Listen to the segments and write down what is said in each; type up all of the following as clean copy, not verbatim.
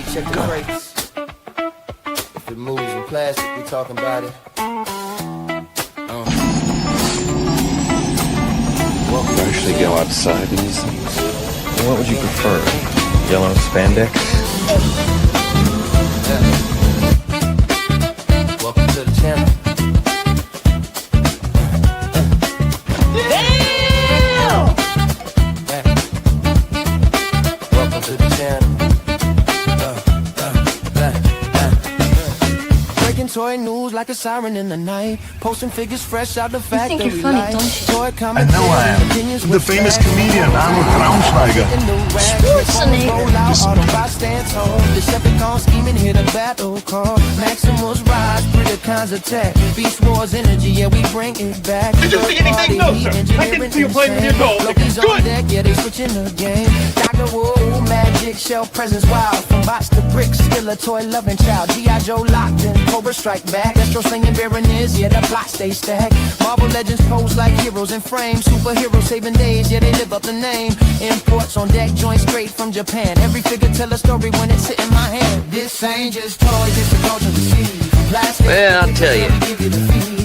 speed, check the brakes. If it moves in plastic, we talking about it. You actually go outside in these things? What would you prefer? Yellow spandex? Yeah. Welcome to the channel. Damn! Welcome to the channel. Breaking toy news like a siren in the night. Posting figures fresh out the factory. You think you're funny, don't you? I know I am. The famous comedian Arnold Braunschweiger. Decepticon scheming, hit a battle call. Maximus rise, Predacons attack. Beast Wars energy, yeah, we bring it back. Did you see anything? No, sir. I didn't see you playing with your doll. Blokees on deck, yeah, they switching the game. Dr. Wu, magic, shell presence wild. From box to bricks, still a toy loving child. G.I. Joe locked in, Cobra strike back. Destro slinging Baroness, yeah, the plot stay stacked. Marvel legends pose like heroes in frames. Superheroes saving days, yeah, they live up the name. Imports on deck, joints straight from Japan. Every figure tell a story when it's sitting in my hand. This ain't just toys, it's a culture to see. Plastic, well, I'll tell you,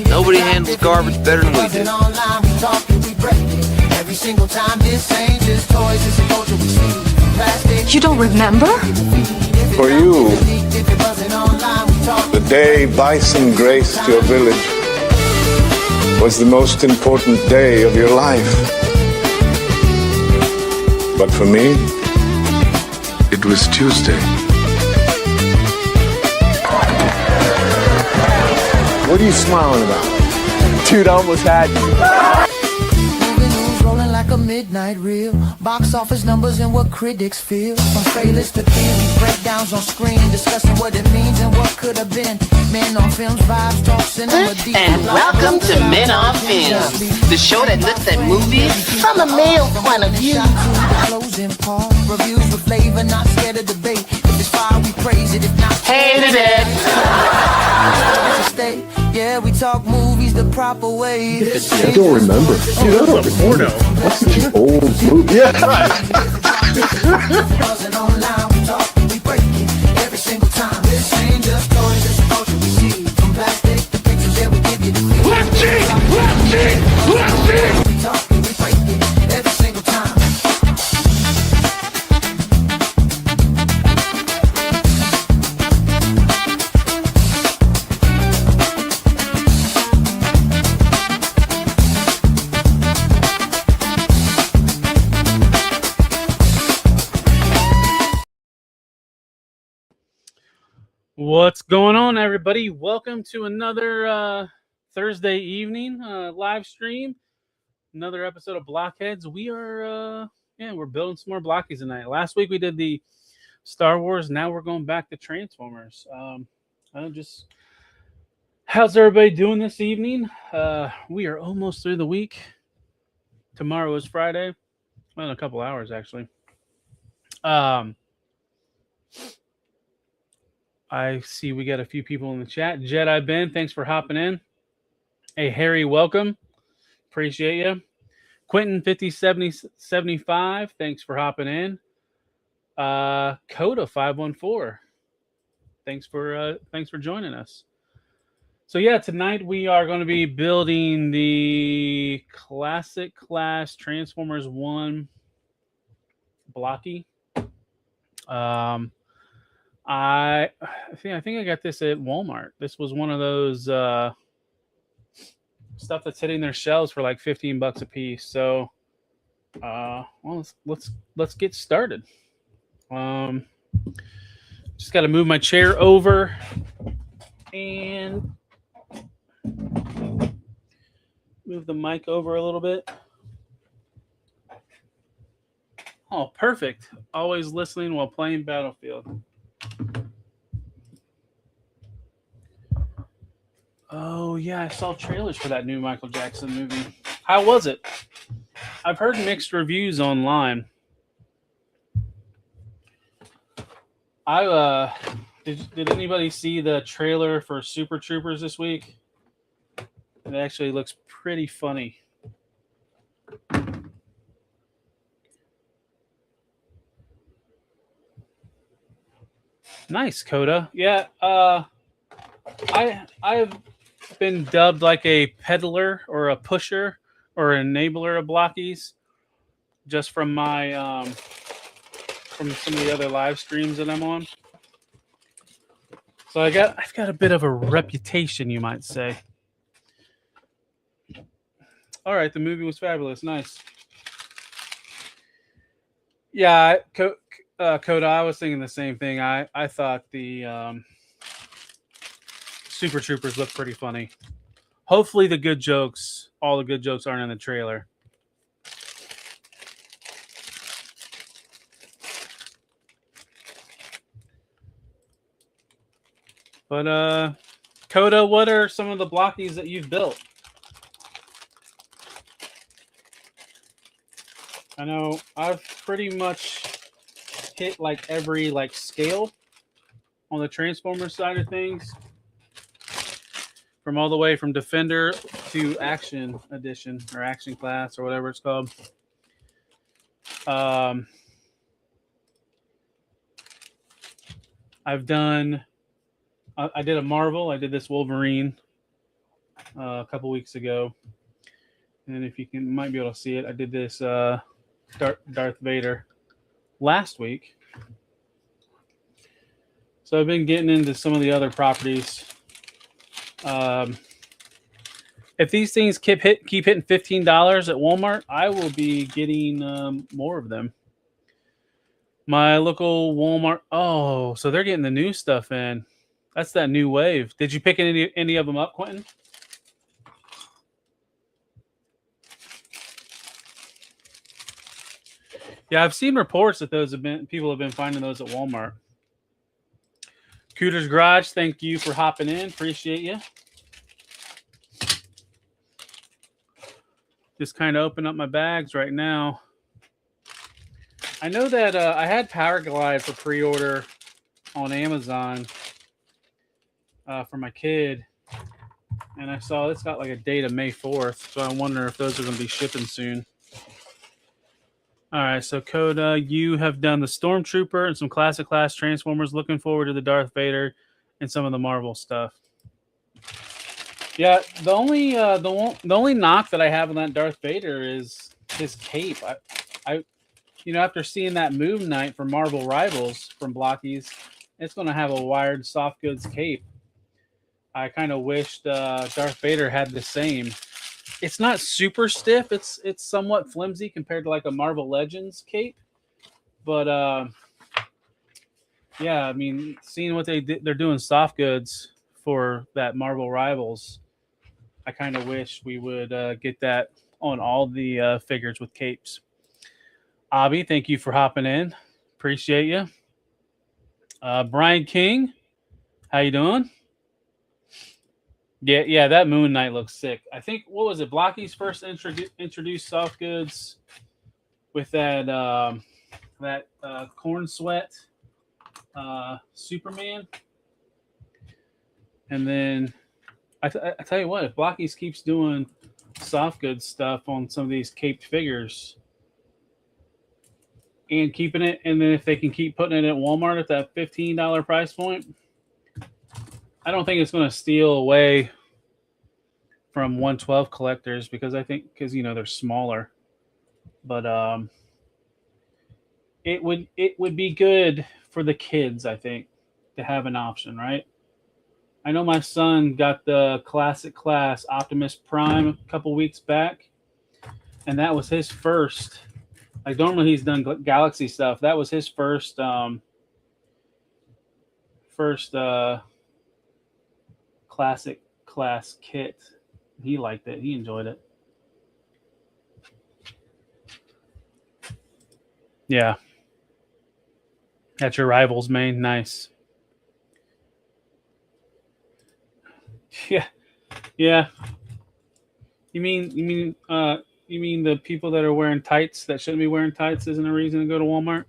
nobody handles garbage better than we do. Every single time, this ain't just toys, it's a culture we see. Plastic, You don't remember? For you, the day bison graced your village was the most important day of your life. But for me, it was Tuesday. What are you smiling about? Dude, I almost had you. Rolling like a midnight reel. Box office numbers and what critics feel. From trailers to theories, breakdowns on screen, discussing what it means and what could have been. Men on Films, vibes, talk cinema deep. And welcome to Men on Films, the show that looks at movies from a male point of view. Closing part, reviews with flavor, not scared of debate. If it's fire, we praise it. If not, Hated it. stay. Yeah, we talk movies the proper way. I don't remember. Dude, I don't remember. That's such an old movie. Yeah, right. Buzzing online, we talk, we break it every single time. This ain't just toys, it's a culture we see. From plastic to pictures, yeah, we give you the clean. Let's see! We talk, we break it every single time. What's going on, everybody? Welcome to another Thursday evening live stream. Another episode of Blokheads. We are, we're building some more Blokees tonight. Last week we did the Star Wars. Now we're going back to Transformers. How's everybody doing this evening? We are almost through the week. Tomorrow is Friday. Well, in a couple hours, actually. I see we got a few people in the chat. Jedi Ben, thanks for hopping in. Hey, Harry, welcome. Appreciate you. Quentin 507075, thanks for hopping in. Coda 514, thanks for joining us. So yeah, tonight we are going to be building the Classic Class Transformers 1 Blokee. I think I got this at Walmart. This was one of those stuff that's hitting their shelves for like $15 a piece. So, let's get started. Just got to move my chair over and move the mic over a little bit. Oh, perfect. Always listening while playing Battlefield. Oh, yeah, I saw trailers for that new Michael Jackson movie. How was it? I've heard mixed reviews online. Did anybody see the trailer for Super Troopers this week? It actually looks pretty funny. Nice, Coda. Yeah, I've been dubbed like a peddler or a pusher or an enabler of Blockies just from my from some of the other live streams that I'm on. So I've got a bit of a reputation, you might say. All right, the movie was fabulous. Nice. Yeah, Coda, I was thinking the same thing. I thought the Super Troopers looked pretty funny. Hopefully all the good jokes aren't in the trailer. But Coda, what are some of the Blockies that you've built? I know I've pretty much hit like every like scale on the Transformer side of things, from all the way from Defender to Action Edition or Action Class or whatever it's called. I've done. I did a Marvel. I did this Wolverine a couple weeks ago, and if you might be able to see it, I did this Darth Vader last week. So I've been getting into some of the other properties. If these things keep hitting $15 at Walmart, I will be getting more of them. My local Walmart. Oh, so they're getting the new stuff in. That's that new wave. Did you pick any of them up, Quentin? Yeah, I've seen reports that people have been finding those at Walmart. Cooter's Garage, thank you for hopping in. Appreciate you. Just kind of open up my bags right now. I know that I had Powerglide for pre-order on Amazon for my kid, and I saw it's got like a date of May 4th, so I wonder if those are going to be shipping soon. All right, so Coda, you have done the Stormtrooper and some classic class Transformers. Looking forward to the Darth Vader and some of the Marvel stuff. Yeah, the only knock that I have on that Darth Vader is his cape. I after seeing that Moon Knight from Marvel Rivals from Blockies, it's going to have a wired soft goods cape. I kind of wished Darth Vader had the same. It's not super stiff. It's somewhat flimsy compared to like a Marvel Legends cape. But yeah, I mean, seeing what they're doing soft goods for that Marvel Rivals, I kind of wish we would get that on all the figures with capes. Abby, thank you for hopping in. Appreciate you. Brian King, how you doing? Yeah, that Moon Knight looks sick. I think, what was it? Blockies first introduced soft goods with that corn sweat Superman, and then I tell you what, if Blockies keeps doing soft goods stuff on some of these caped figures and keeping it, and then if they can keep putting it at Walmart at that $15 price point, I don't think it's going to steal away from 112 collectors because they're smaller, but it would be good for the kids, I think, to have an option, right? I know my son got the classic class Optimus Prime a couple weeks back, and that was his first. Like, normally he's done Galaxy stuff. That was his first classic class kit. He liked it. He enjoyed it. Yeah. That's your Rivals main. Nice. Yeah. Yeah. You mean the people that are wearing tights that shouldn't be wearing tights isn't a reason to go to Walmart?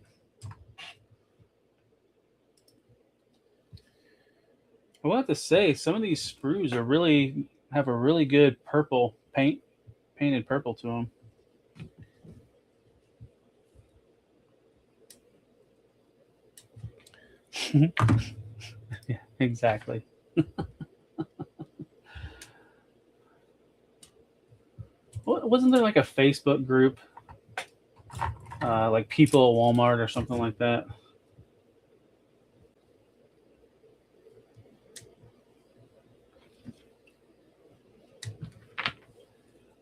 I will have to say, some of these sprues have a really good purple painted purple to them. Yeah, exactly. Wasn't there like a Facebook group, like people at Walmart or something like that?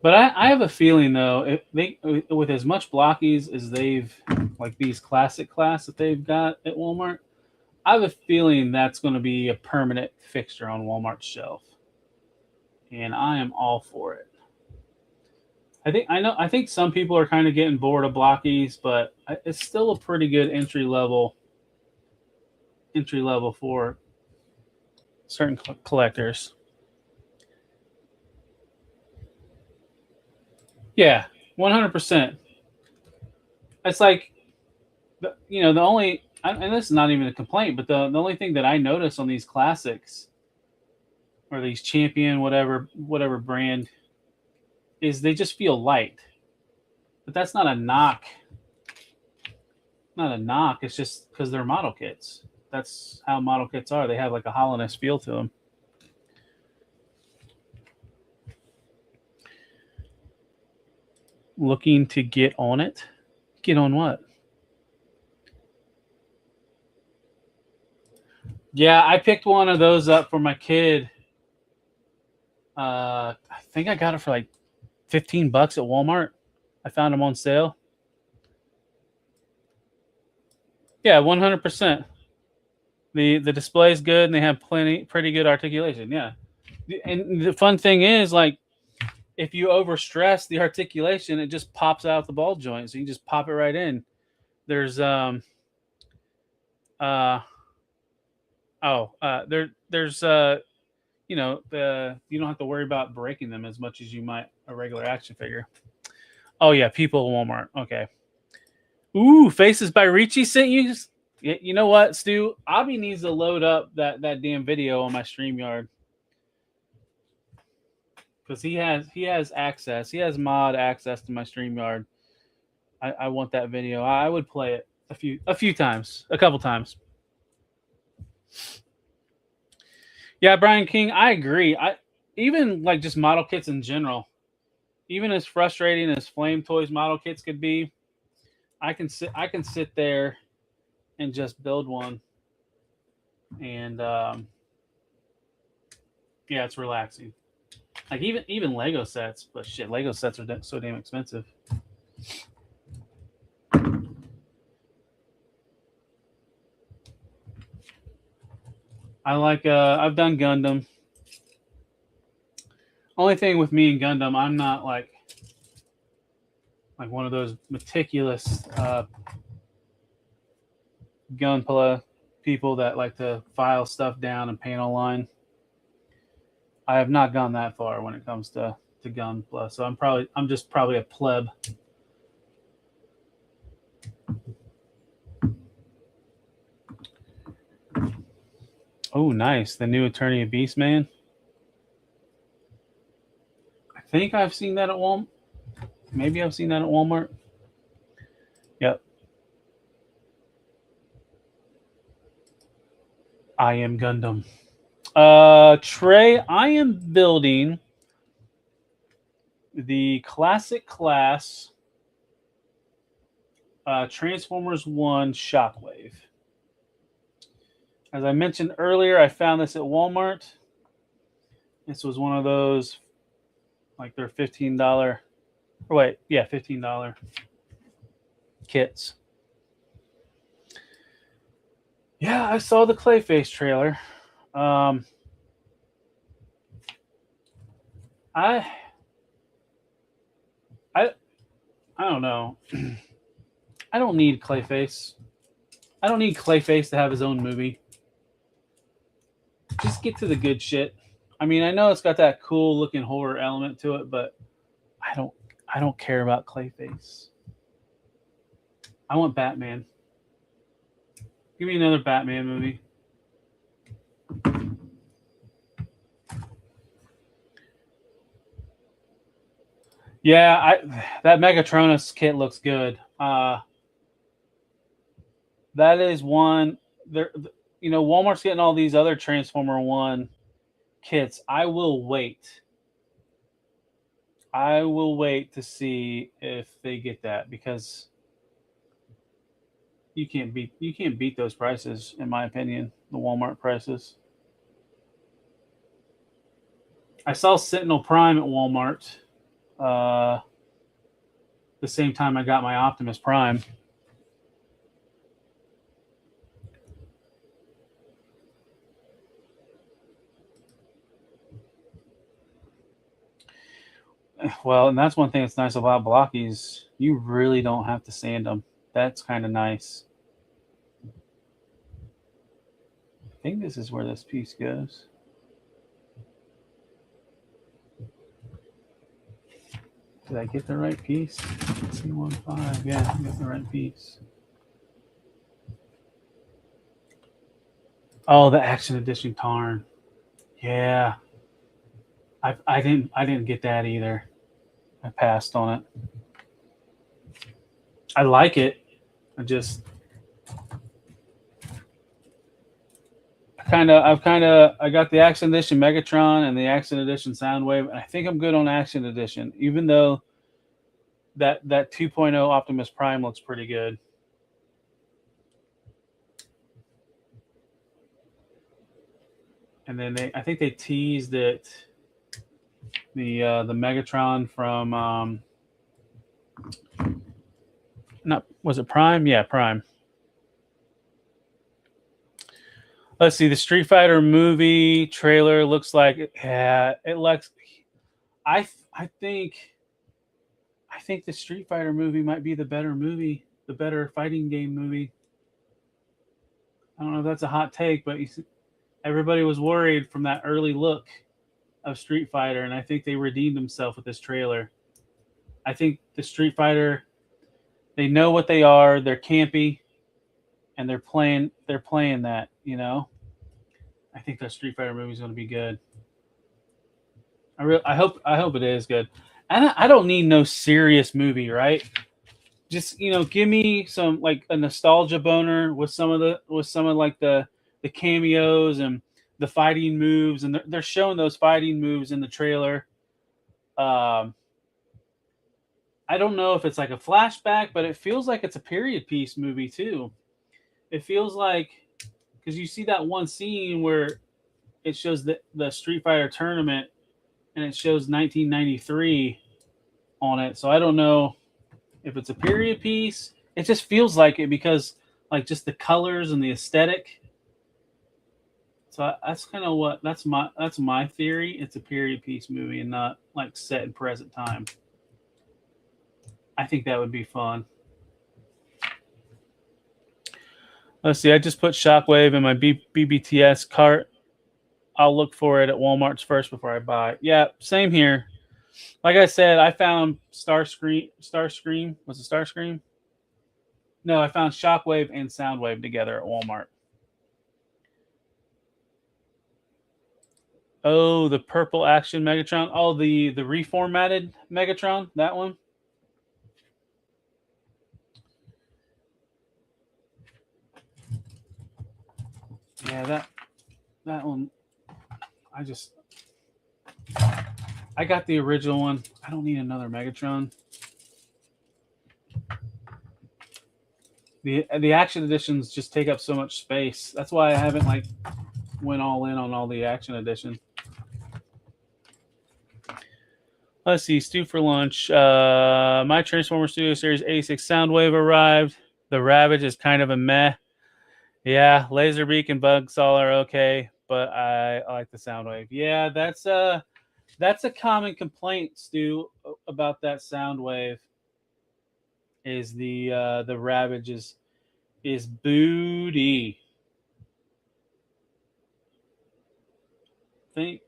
But I have a feeling though, if they with as much Blockies as they've like these classic class that they've got at Walmart, I have a feeling that's going to be a permanent fixture on Walmart's shelf, and I am all for it. I think some people are kind of getting bored of Blockies, but it's still a pretty good entry level for certain collectors. Yeah, 100%. It's like, the only, and this is not even a complaint, but the only thing that I notice on these classics or these champion, whatever brand, is they just feel light. But that's not a knock. Not a knock. It's just because they're model kits. That's how model kits are. They have like a hollowness feel to them. Looking to get on it? Get on what? Yeah, I picked one of those up for my kid. I think I got it for like $15 at Walmart. I found them on sale. Yeah, 100%. The display is good, and they have pretty good articulation. Yeah, and the fun thing is, like, if you overstress the articulation, it just pops out the ball joint. So you just pop it right in. There's there's you don't have to worry about breaking them as much as you might a regular action figure. Oh yeah, people at Walmart. Okay. Ooh, Faces by Ricci sent you. You know what, Stu? Abby needs to load up that damn video on my StreamYard because he has access. He has mod access to my StreamYard. I want that video. I would play it a few times, a couple times. Yeah, Brian King, I agree. Even like just model kits in general, even as frustrating as Flame Toys model kits could be, I can sit there and just build one, and yeah, it's relaxing. Like even Lego sets, but shit, Lego sets are so damn expensive. I like I've done Gundam. Only thing with me and Gundam, I'm not like one of those meticulous Gunpla people that like to file stuff down and paint online. I have not gone that far when it comes to Gunpla, so I'm just probably a pleb. Oh, nice. The new Attorney of Beastman. I think I've seen that at Walmart. Maybe I've seen that at Walmart. Yep. I am Gundam. Trey, I am building the classic class Transformers 1 Shockwave. As I mentioned earlier, I found this at Walmart. This was one of those, like their $15, or wait, yeah, $15 kits. Yeah, I saw the Clayface trailer. I don't know. I don't need Clayface. I don't need Clayface to have his own movie. Just get to the good shit. I mean, I know it's got that cool looking horror element to it, but I don't care about Clayface. I want Batman. Give me another Batman movie. Yeah, that Megatronus kit looks good. That is one. Walmart's getting all these other Transformer 1 kits. I will wait. I will wait to see if they get that, because you can't beat those prices, in my opinion, the Walmart prices. I saw Sentinel Prime at Walmart the same time I got my Optimus Prime. Well, and that's one thing that's nice about Blokkees. You really don't have to sand them. That's kind of nice. I think this is where this piece goes. Did I get the right piece? C15. Yeah, I got the right piece. Oh, the Action Edition Tarn. Yeah. I didn't get that either. I passed on it. I like it. I got the Action Edition Megatron and the Action Edition Soundwave, and I think I'm good on Action Edition, even though that 2.0 Optimus Prime looks pretty good. And then I think they teased it, the Megatron from was it Prime? Yeah, Prime. Let's see, the Street Fighter movie trailer looks like it looks. I think the Street Fighter movie might be the better movie, the better fighting game movie. I don't know if that's a hot take, but everybody was worried from that early look of Street Fighter, and I think they redeemed themselves with this trailer. I think the Street Fighter, they know what they are. They're campy, and they're playing that. I think that Street Fighter movie is going to be good. I hope it is good. And I don't need no serious movie, right? Just give me some like a nostalgia boner with some of the cameos and the fighting moves, and they're showing those fighting moves in the trailer. I don't know if it's like a flashback, but it feels like it's a period piece movie too. It feels like, because you see that one scene where it shows the Street Fighter tournament, and it shows 1993 on it. So I don't know if it's a period piece. It just feels like it, because like just the colors and the aesthetic. So that's kind of that's my theory. It's a period piece movie and not like set in present time. I think that would be fun. Let's see. I just put Shockwave in my BBTS cart. I'll look for it at Walmart's first before I buy it. Yeah, same here. Like I said, I found Starscream. Was it Starscream? No, I found Shockwave and Soundwave together at Walmart. Oh, the purple action Megatron. Oh, the reformatted Megatron. That one. Yeah, that one. I got the original one. I don't need another Megatron. The action editions just take up so much space. That's why I haven't went all in on all the action editions. Let's see. Stew for lunch. My Transformer Studio Series 86 Soundwave arrived. The Ravage is kind of a meh. Yeah, Laserbeak and Bugsaw are okay, but I like the Soundwave. Yeah, that's a common complaint, Stu, about that Soundwave. Is the Ravage is booty. Thank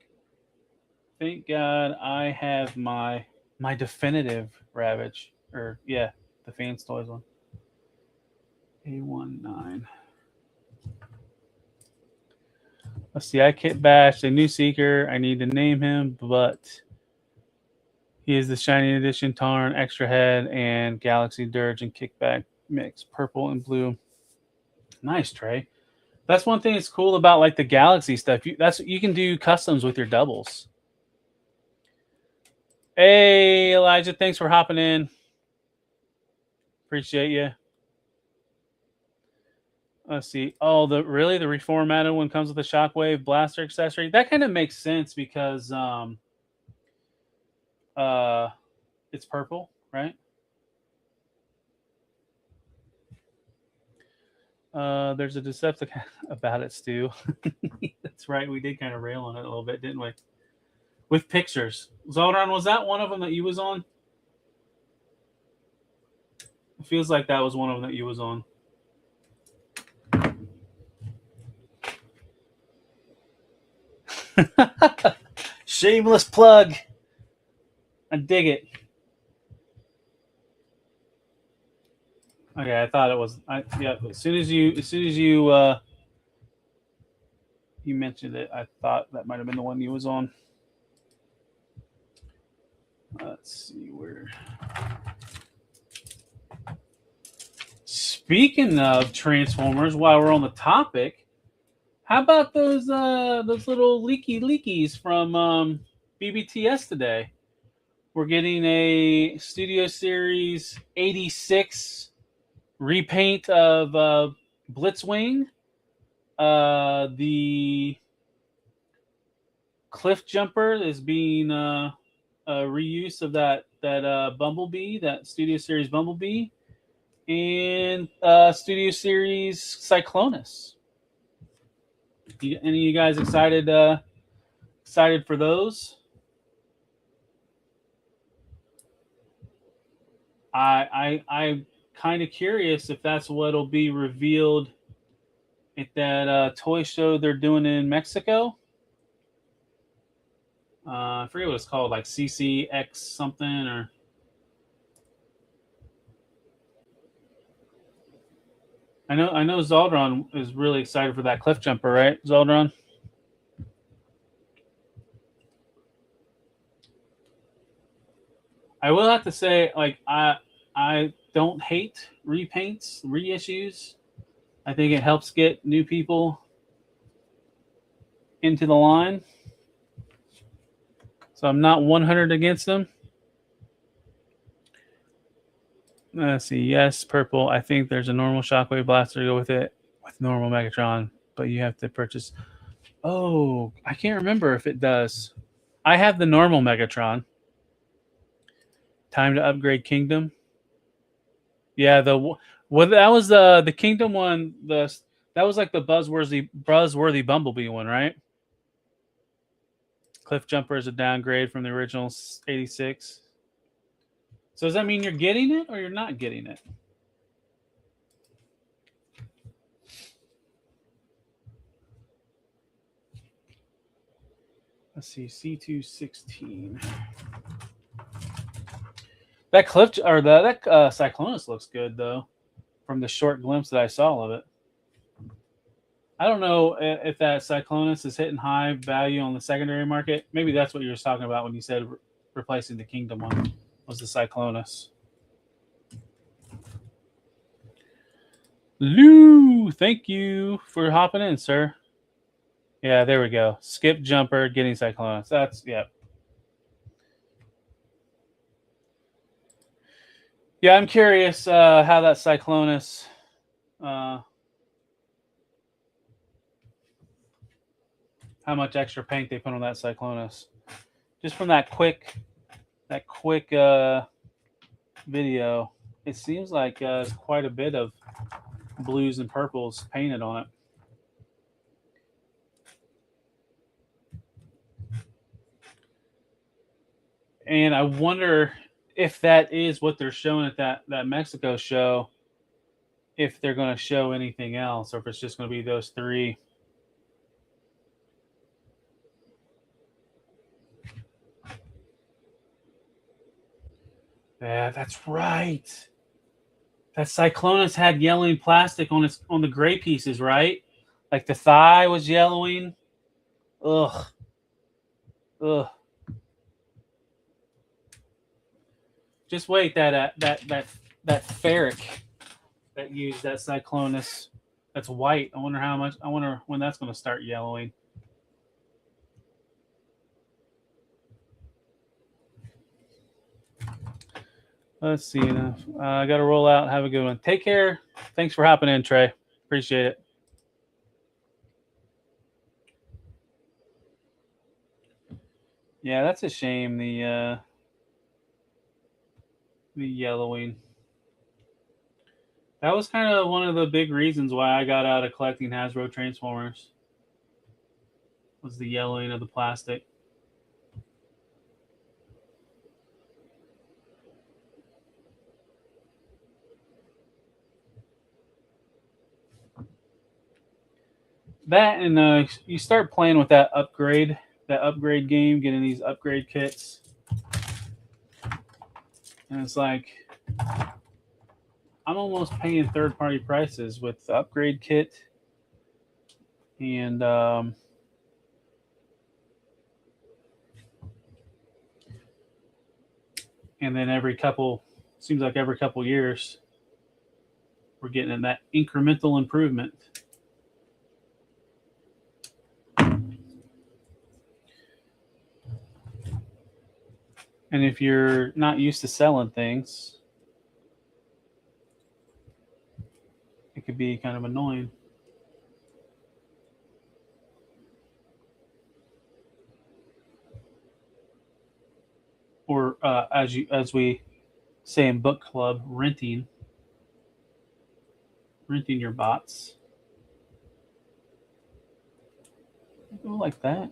God I have my definitive Ravage, or yeah, the Fans Toys one. A19. Let's see. I kit bashed a new Seeker. I need to name him, but he is the Shiny Edition Tarn, Extra Head, and Galaxy Dirge and Kickback mix, purple and blue. Nice, Trey. That's one thing that's cool about like the Galaxy stuff. You can do customs with your doubles. Hey, Elijah, thanks for hopping in. Appreciate you. Let's see. Oh, the reformatted one comes with a Shockwave blaster accessory. That kind of makes sense because it's purple, right? There's a Decepticon about it, Stu. That's right. We did kind of rail on it a little bit, didn't we? With pictures. Zoldron, was that one of them that you was on? It feels like that was one of them that you was on. Shameless plug. I dig it. Okay, I thought it was. Yeah, as soon as you you mentioned it, I thought that might have been the one you was on. Let's see where. Speaking of Transformers, while we're on the topic, how about those little leakies from BBTS today? We're getting a Studio Series 86 repaint of Blitzwing. The Cliff Jumper is being a reuse of that Bumblebee, that Studio Series Bumblebee, and Studio Series Cyclonus. Any of you guys excited for those? I'm kind of curious if that's what'll be revealed at that toy show they're doing in Mexico. I forget what it's called, like CCX something or. I know Zoldron is really excited for that Cliff Jumper, right, Zoldron? I will have to say, like, I don't hate repaints, reissues. I think it helps get new people into the line. So I'm not 100 against them. Let's see. Yes, purple. I think there's a normal Shockwave blaster to go with it with normal Megatron, but you have to purchase. Oh, I can't remember if it does. I have the normal Megatron. Time to upgrade Kingdom. Yeah, that was the Kingdom one. That was like the buzzworthy Bumblebee one, right? Cliff Jumper is a downgrade from the original 86. So does that mean you're getting it or you're not getting it? Let's see, C216. That Cliff or that Cyclonus looks good though, from the short glimpse that I saw of it. I don't know if that Cyclonus is hitting high value on the secondary market. Maybe that's what you were talking about when you said replacing the Kingdom one. Was the Cyclonus. Lou, thank you for hopping in, sir. Yeah, there we go. Skip Jumper, getting Cyclonus. That's, yeah. Yeah, I'm curious how that Cyclonus... how much extra paint they put on that Cyclonus. Just from that quick video, it seems like quite a bit of blues and purples painted on it. And I wonder if that is what they're showing at that Mexico show, if they're going to show anything else, or if it's just going to be those three. Yeah, that's right. That Cyclonus had yellowing plastic on the gray pieces, right? Like the thigh was yellowing. Ugh. Just wait, that ferric that used that Cyclonus That's white. I wonder how much. I wonder when that's going to start yellowing. Let's see. I got to roll out. Have a good one. Take care. Thanks for hopping in, Trey. Appreciate it. Yeah, that's a shame. The yellowing. That was kind of one of the big reasons why I got out of collecting Hasbro Transformers. Was the yellowing of the plastic. That and you start playing with that upgrade game, getting these upgrade kits, and it's like I'm almost paying third-party prices with the upgrade kit, and then every couple years, we're getting in that incremental improvement. And if you're not used to selling things, it could be kind of annoying. Or as we say in book club, renting your bots. Go like that.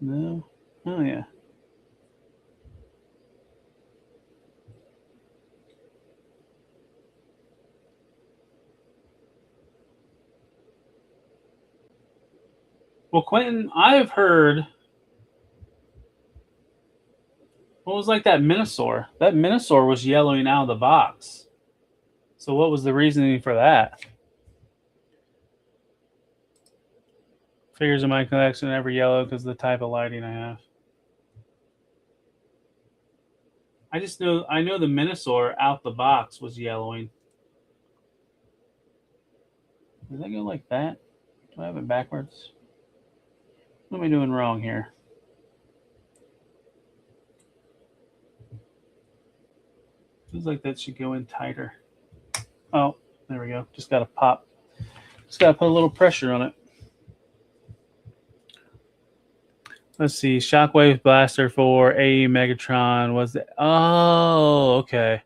No. Oh yeah. Well, Quentin, I've heard. What was like that Minosaur? That Minosaur was yellowing out of the box. So what was the reasoning for that? Figures in my collection never yellow because of the type of lighting I have. I know the Minosaur out the box was yellowing. Does that go like that? Do I have it backwards? What am I doing wrong here? Feels like that should go in tighter. Oh, there we go. Just got to pop. Just got to put a little pressure on it. Let's see. Shockwave Blaster for AE Megatron was the... Oh, okay.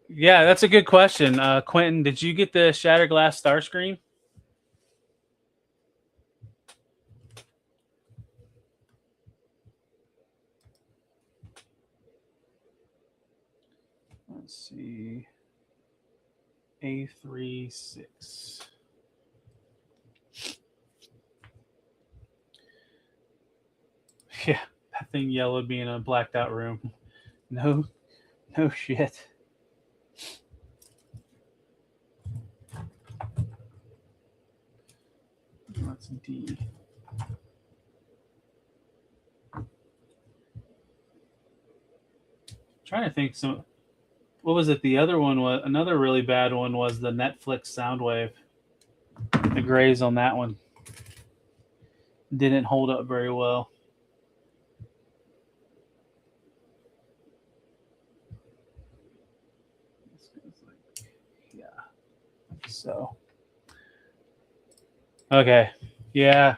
Yeah, that's a good question. Quentin, did you get the Shattered Glass Starscream? Let's see. A36. Yeah, that thing yellowed me in a blacked out room. No shit. That's D. Trying to think some. What was it? The other one was another really bad one was the Netflix Soundwave. The grays on that one didn't hold up very well. Yeah. So. Okay. Yeah.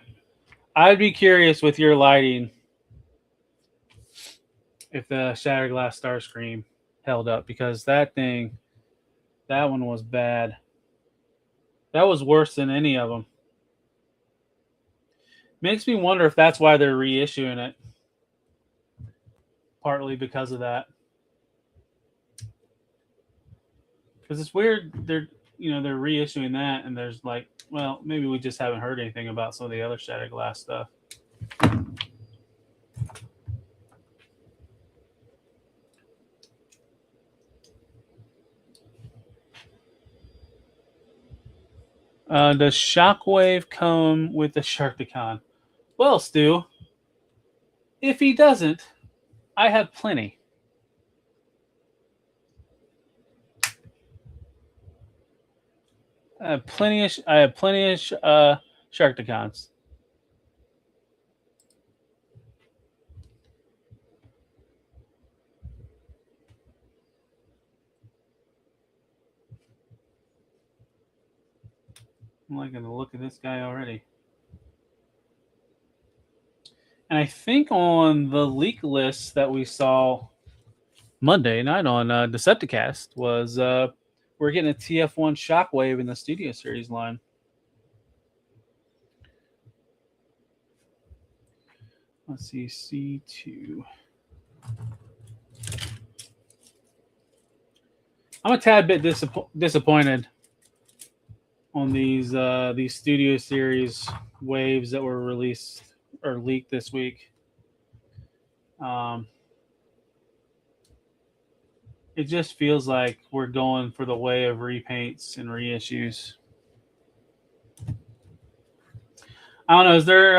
I'd be curious with your lighting if the Shattered Glass Starscream held up, because that one was bad. That was worse than any of them. Makes me wonder if that's why they're reissuing it. Partly because of that. Because it's weird they're reissuing that, and there's like, well, maybe we just haven't heard anything about some of the other Shattered Glass stuff. Does Shockwave come with the Sharkticon? Well, Stu, if he doesn't, I have plenty. I have plenty of Sharkticons. I'm liking the look of this guy already. And I think on the leak list that we saw Monday night on Decepticast was we're getting a TF1 Shockwave in the Studio Series line. Let's see, C2. I'm a tad bit disappointed on these Studio Series waves that were released or leaked this week. It just feels like we're going for the way of repaints and reissues. I don't know. Is there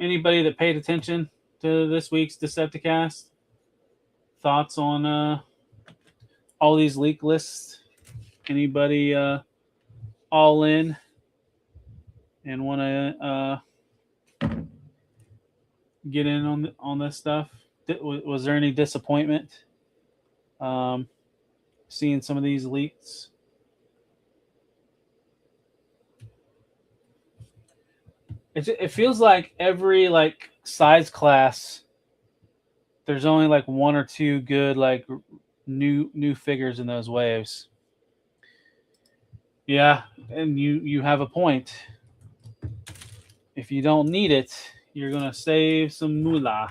anybody that paid attention to this week's Decepticast? Thoughts on all these leak lists? Anybody all in and want to get in on this stuff? Was there any disappointment seeing some of these leaks? It feels like every like size class, there's only like one or two good like new figures in those waves. Yeah, and you have a point. If you don't need it, you're gonna save some moolah.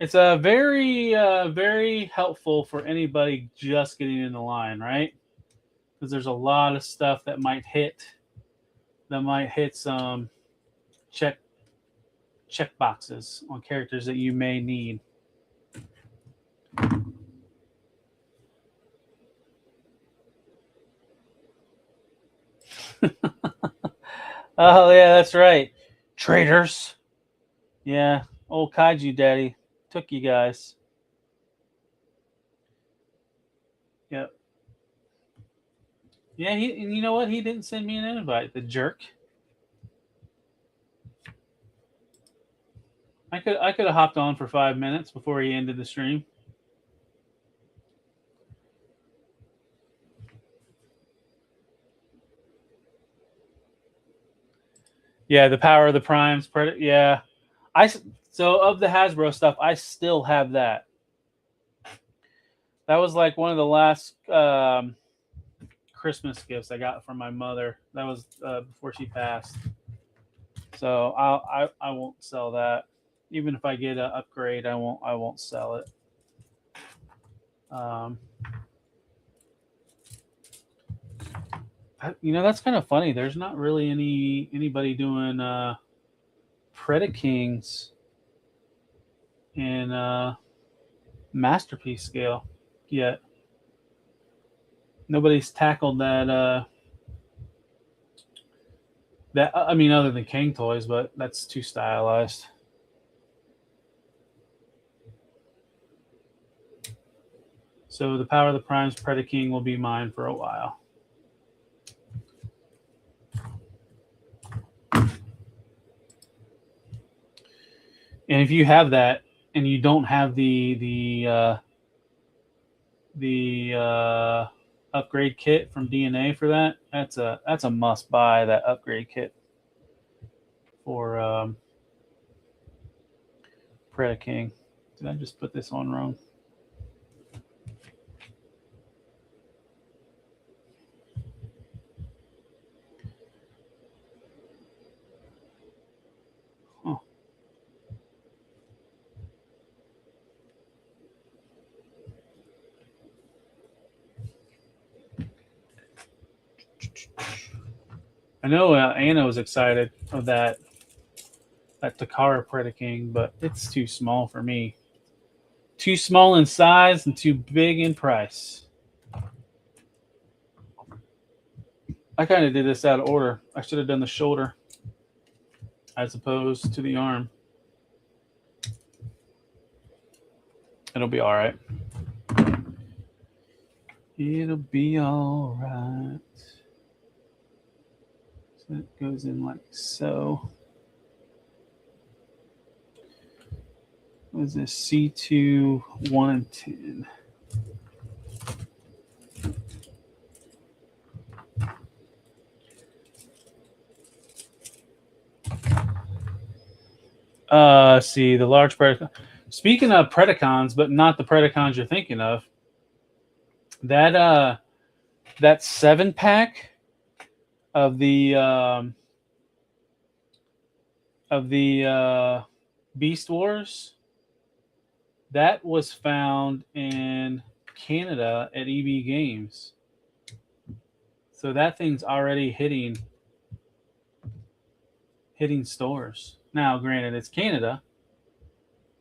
It's a very helpful for anybody just getting in the line, right? Because there's a lot of stuff that might hit some check boxes on characters that you may need. Oh yeah, that's right. Traitors. Yeah, old Kaiju Daddy took you guys. Yep. Yeah, and you know what? He didn't send me an invite, the jerk. I could have hopped on for 5 minutes before he ended the stream. Yeah, the Power of the Primes. Yeah, so of the Hasbro stuff, I still have that. That was like one of the last Christmas gifts I got from my mother. That was before she passed. So I won't sell that. Even if I get an upgrade, I won't sell it. That's kind of funny. There's not really anybody doing Predakings in masterpiece scale yet. Nobody's tackled that. Other than King Toys, but that's too stylized. So the Power of the Primes Predaking will be mine for a while. And if you have that, and you don't have the upgrade kit from DNA for that, that's a must buy. That upgrade kit for Predaking. Did I just put this on wrong? I know Anna was excited of that Takara Predaking, but it's too small for me. Too small in size and too big in price. I kind of did this out of order. I should have done the shoulder as opposed to the arm. It'll be all right. It'll be all right. So it goes in like so. What is this? C2, 1 and 10. See the large Predacon. Speaking of Predacons, but not the Predacons you're thinking of, that 7-pack of the Beast Wars, that was found in Canada at EB Games. So that thing's already hitting stores. Now, granted, it's Canada,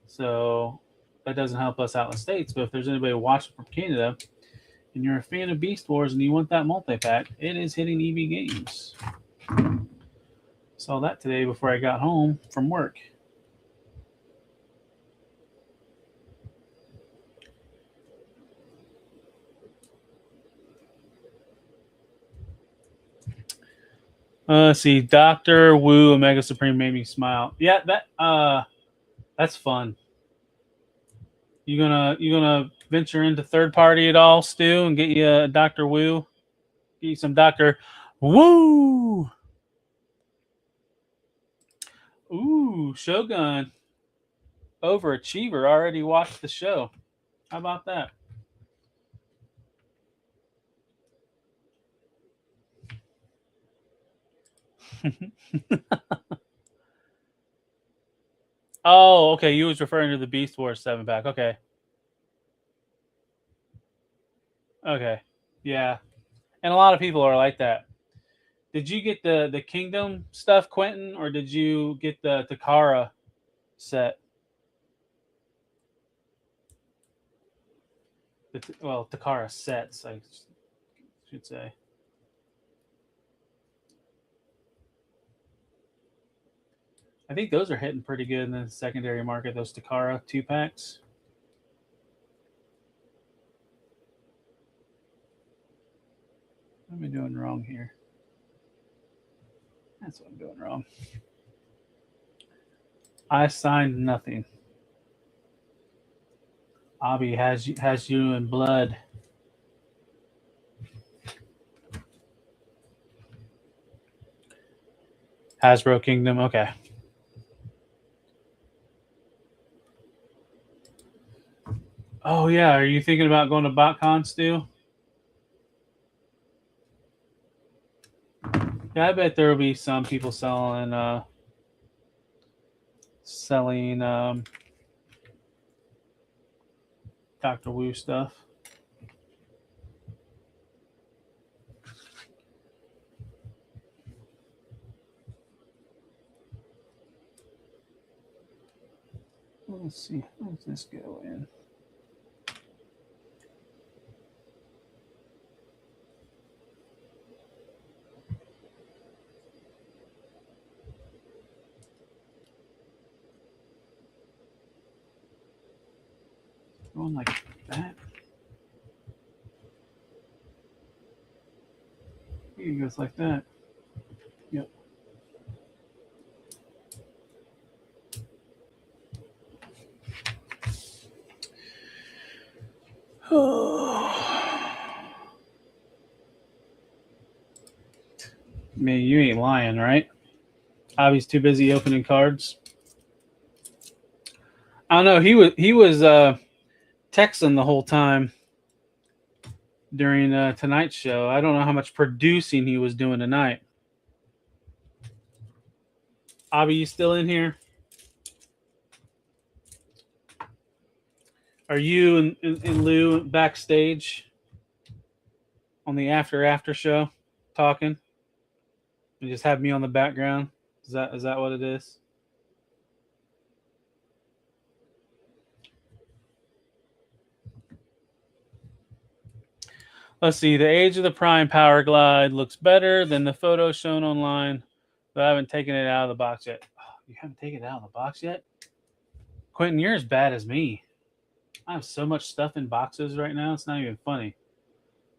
so that doesn't help us out in the States. But if there's anybody watching from Canada and you're a fan of Beast Wars and you want that multi-pack, it is hitting EB Games. Saw that today before I got home from work. Let's see, Dr. Wu Omega Supreme made me smile. Yeah, that's fun. You gonna venture into third party at all, Stu, and get you a Dr. Wu? Get you some Dr. Wu. Ooh, Shogun. Overachiever already watched the show. How about that? Oh, okay. You was referring to the Beast Wars 7-pack. Okay. Okay. Yeah. And a lot of people are like that. Did you get the Kingdom stuff, Quentin, or did you get the Takara set? Takara sets, I should say. I think those are hitting pretty good in the secondary market, those Takara 2-packs. What am I doing wrong here? That's what I'm doing wrong. I signed nothing. Abby has you in blood. Hasbro Kingdom, okay. Oh yeah, are you thinking about going to BotCon, Stu? Yeah, I bet there will be some people selling Dr. Wu stuff. Let's see, how does this go in? Going like that. It goes like that. Yep. Man, you ain't lying, right? Abby's too busy opening cards. I don't know. He was texting the whole time during tonight's show. I don't know how much producing he was doing tonight. Abby, you still in here? Are you and Lou backstage on the after show talking? You just have me on the background? Is that what it is? Let's see. The Age of the Prime Power Glide looks better than the photo shown online, but I haven't taken it out of the box yet. Oh, you haven't taken it out of the box yet? Quentin, you're as bad as me. I have so much stuff in boxes right now. It's not even funny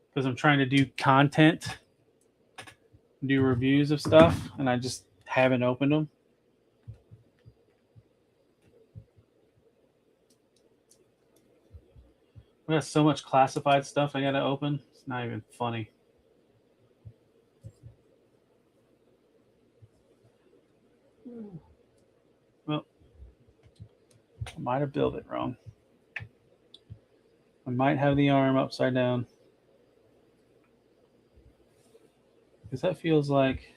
because I'm trying to do content, do reviews of stuff, and I just haven't opened them. I got so much classified stuff I got to open. It's not even funny. Well, I might have built it wrong. I might have the arm upside down. Because that feels like...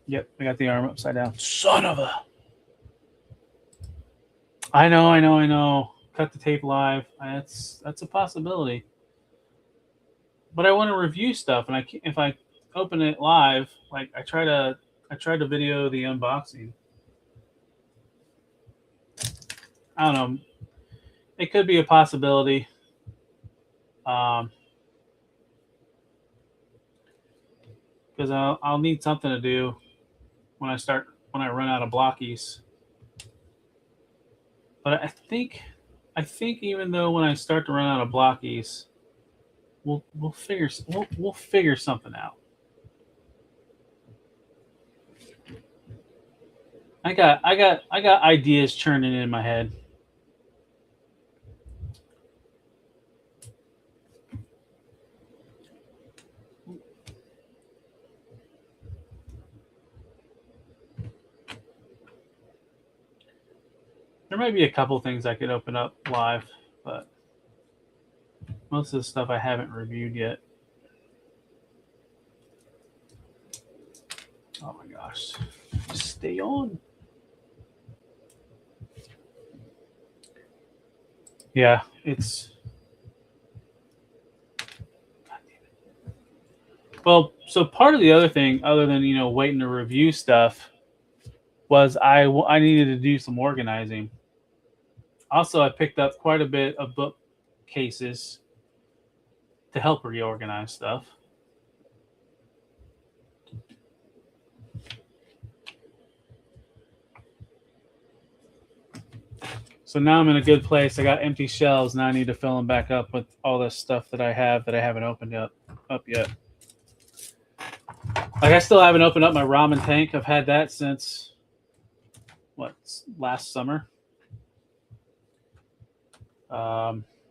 Yep, I got the arm upside down. Son of a... I know. Cut the tape live. That's a possibility. But I want to review stuff, and if I open it live, like I try to video the unboxing. I don't know. It could be a possibility. Because I'll need something to do when I run out of Blokees. But I think even though when I start to run out of Blokees, we'll figure something out. I got ideas churning in my head. There might be a couple things I could open up live, but most of the stuff I haven't reviewed yet. Oh my gosh. Just stay on. Yeah, it's... Well, so part of the other thing, other than, waiting to review stuff, was I needed to do some organizing. Also, I picked up quite a bit of bookcases to help reorganize stuff. So now I'm in a good place. I got empty shelves. Now I need to fill them back up with all this stuff that I have that I haven't opened up yet. Like I still haven't opened up my ramen tank. I've had that since last summer.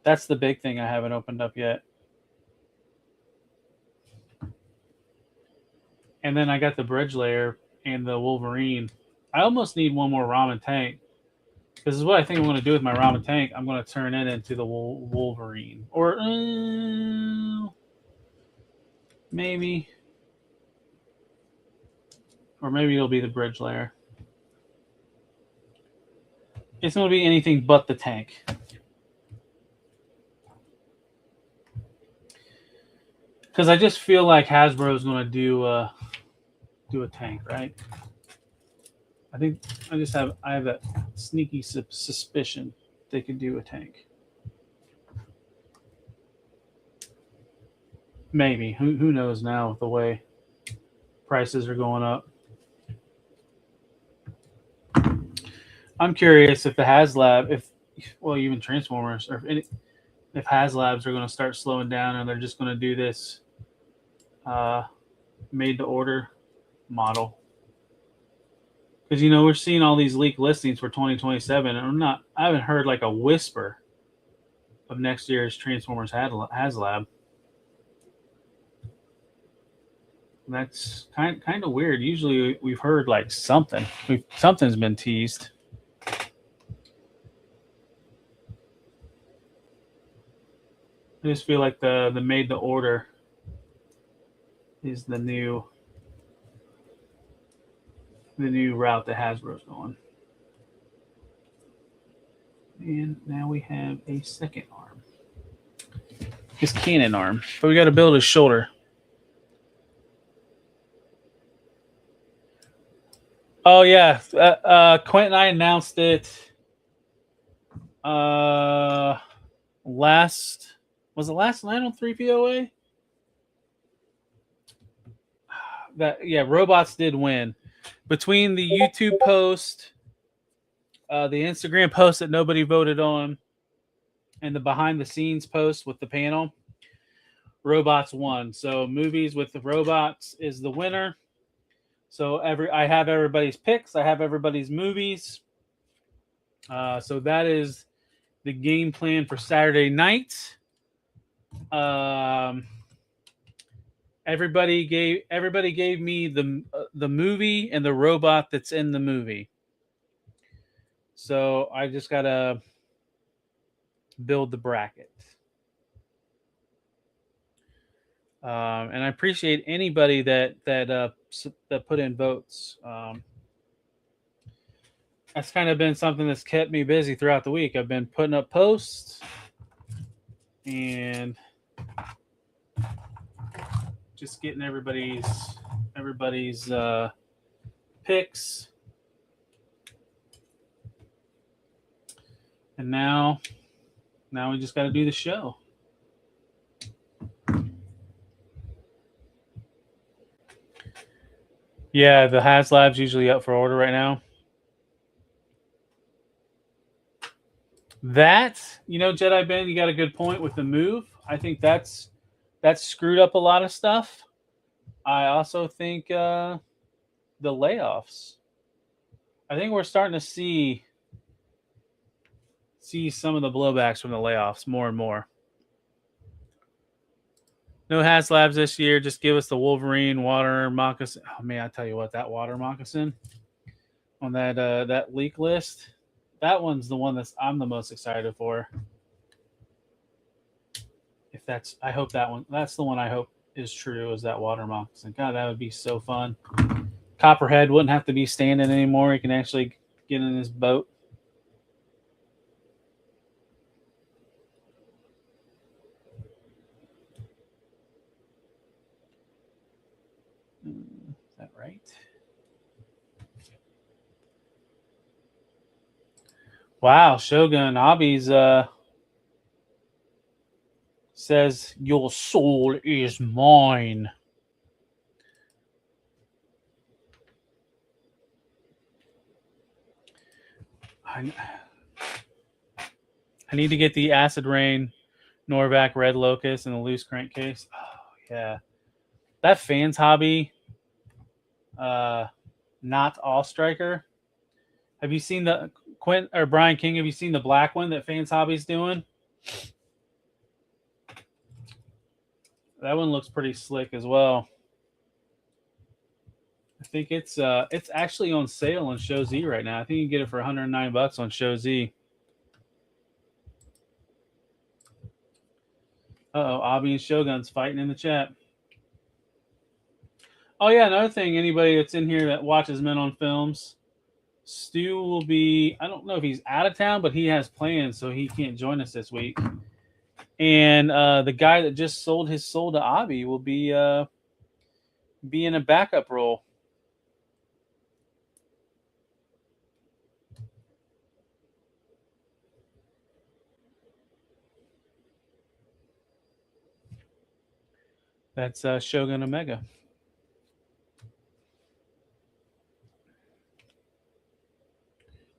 That's the big thing I haven't opened up yet. And then I got the bridge layer and the Wolverine. I almost need one more ramen tank. This is what I think I'm going to do with my ramen tank. I'm going to turn it into the Wolverine. Or maybe. Or maybe it'll be the bridge layer. It's going to be anything but the tank. Because I just feel like Hasbro is going to do a tank, right? I have that sneaky suspicion they could do a tank. Maybe. Who knows now with the way prices are going up. I'm curious if the HasLab, even Transformers, or if HasLabs are going to start slowing down and they're just going to do this made-to-order model. Because, we're seeing all these leaked listings for 2027, and I haven't heard like a whisper of next year's Transformers HasLab. That's kind of weird. Usually we've heard like something. Something's been teased. I just feel like the made-to-order is the new route that Hasbro's going. And now we have a second arm. His cannon arm. But we got to build his shoulder. Oh, yeah. Quint and I announced it was it last night on 3POA? Robots did win. Between the YouTube post, the Instagram post that nobody voted on and the behind the scenes post with the panel, robots won. So movies with the robots is the winner. So I have everybody's picks. I have everybody's movies. So that is the game plan for Saturday night. Everybody gave me the movie and the robot that's in the movie. So I just gotta build the bracket. And I appreciate anybody that put in votes. That's kind of been something that's kept me busy throughout the week. I've been putting up posts and just getting everybody's picks. And now we just got to do the show. Yeah, the HasLab's usually up for order right now. That, Jedi Ben, you got a good point with the move. I think that's screwed up a lot of stuff. I also think the layoffs. I think we're starting to see some of the blowbacks from the layoffs more and more. No HasLabs this year. Just give us the Wolverine water moccasin. Oh man, I tell you what, that water moccasin on that leak list. That one's the one I'm the most excited for. I hope that's the one I hope is true, is that water moccasin. God, that would be so fun. Copperhead wouldn't have to be standing anymore. He can actually get in his boat. Is that right? Wow, Shogun Abby's says your soul is mine. I need to get the Acid Rain, Norvac, Red Locust, and the loose crankcase. Oh yeah, that Fans Hobby, not All Striker. Have you seen the Quint or Brian King? Have you seen the black one that Fans Hobby's doing? That one looks pretty slick as well. I think it's actually on sale on Show Z right now. I think you can get it for $109 on Show Z. Abby and Shogun's fighting in the chat. Oh yeah, another thing, anybody that's in here that watches Men on Films, Stu will be, I don't know if he's out of town, but he has plans, so he can't join us this week. And the guy that just sold his soul to Abby will be in a backup role. That's Shogun Omega.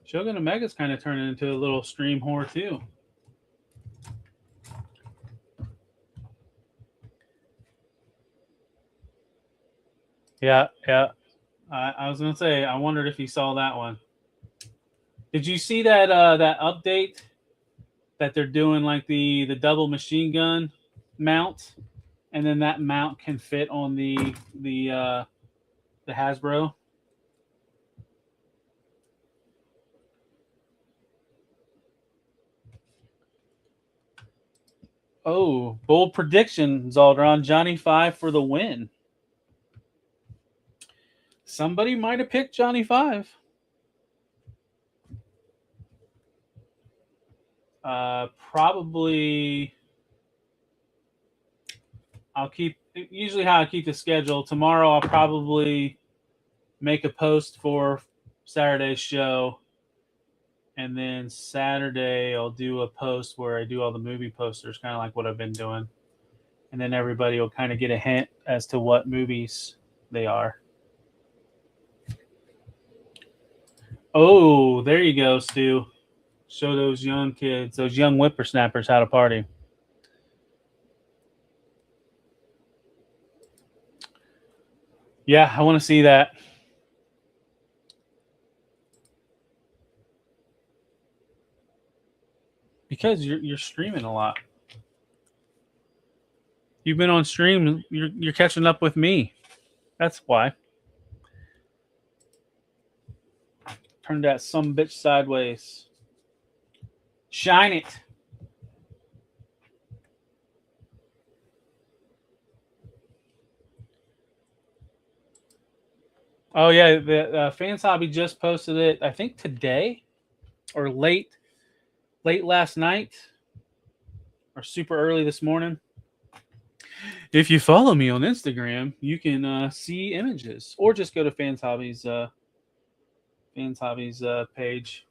Shogun Omega's kind of turning into a little stream whore too. Yeah. I was gonna say, I wondered if you saw that one. Did you see that that update that they're doing, like the double machine gun mount, and then that mount can fit on the Hasbro? Oh, bold prediction, Zaldron. Johnny 5 for the win. Somebody might have picked Johnny 5. Probably. Usually how I keep the schedule. Tomorrow I'll probably make a post for Saturday's show. And then Saturday I'll do a post where I do all the movie posters, kind of like what I've been doing. And then everybody will kind of get a hint as to what movies they are. Oh, there you go, Stu. Show those young kids, those young whippersnappers how to party. Yeah, I want to see that. Because you're streaming a lot. You've been on stream. You're catching up with me. That's why. Turn that some bitch sideways. Shine it. Oh yeah, the Fans Hobby just posted it. I think today, or late last night, or super early this morning. If you follow me on Instagram, you can see images, or just go to Fans Hobby's page,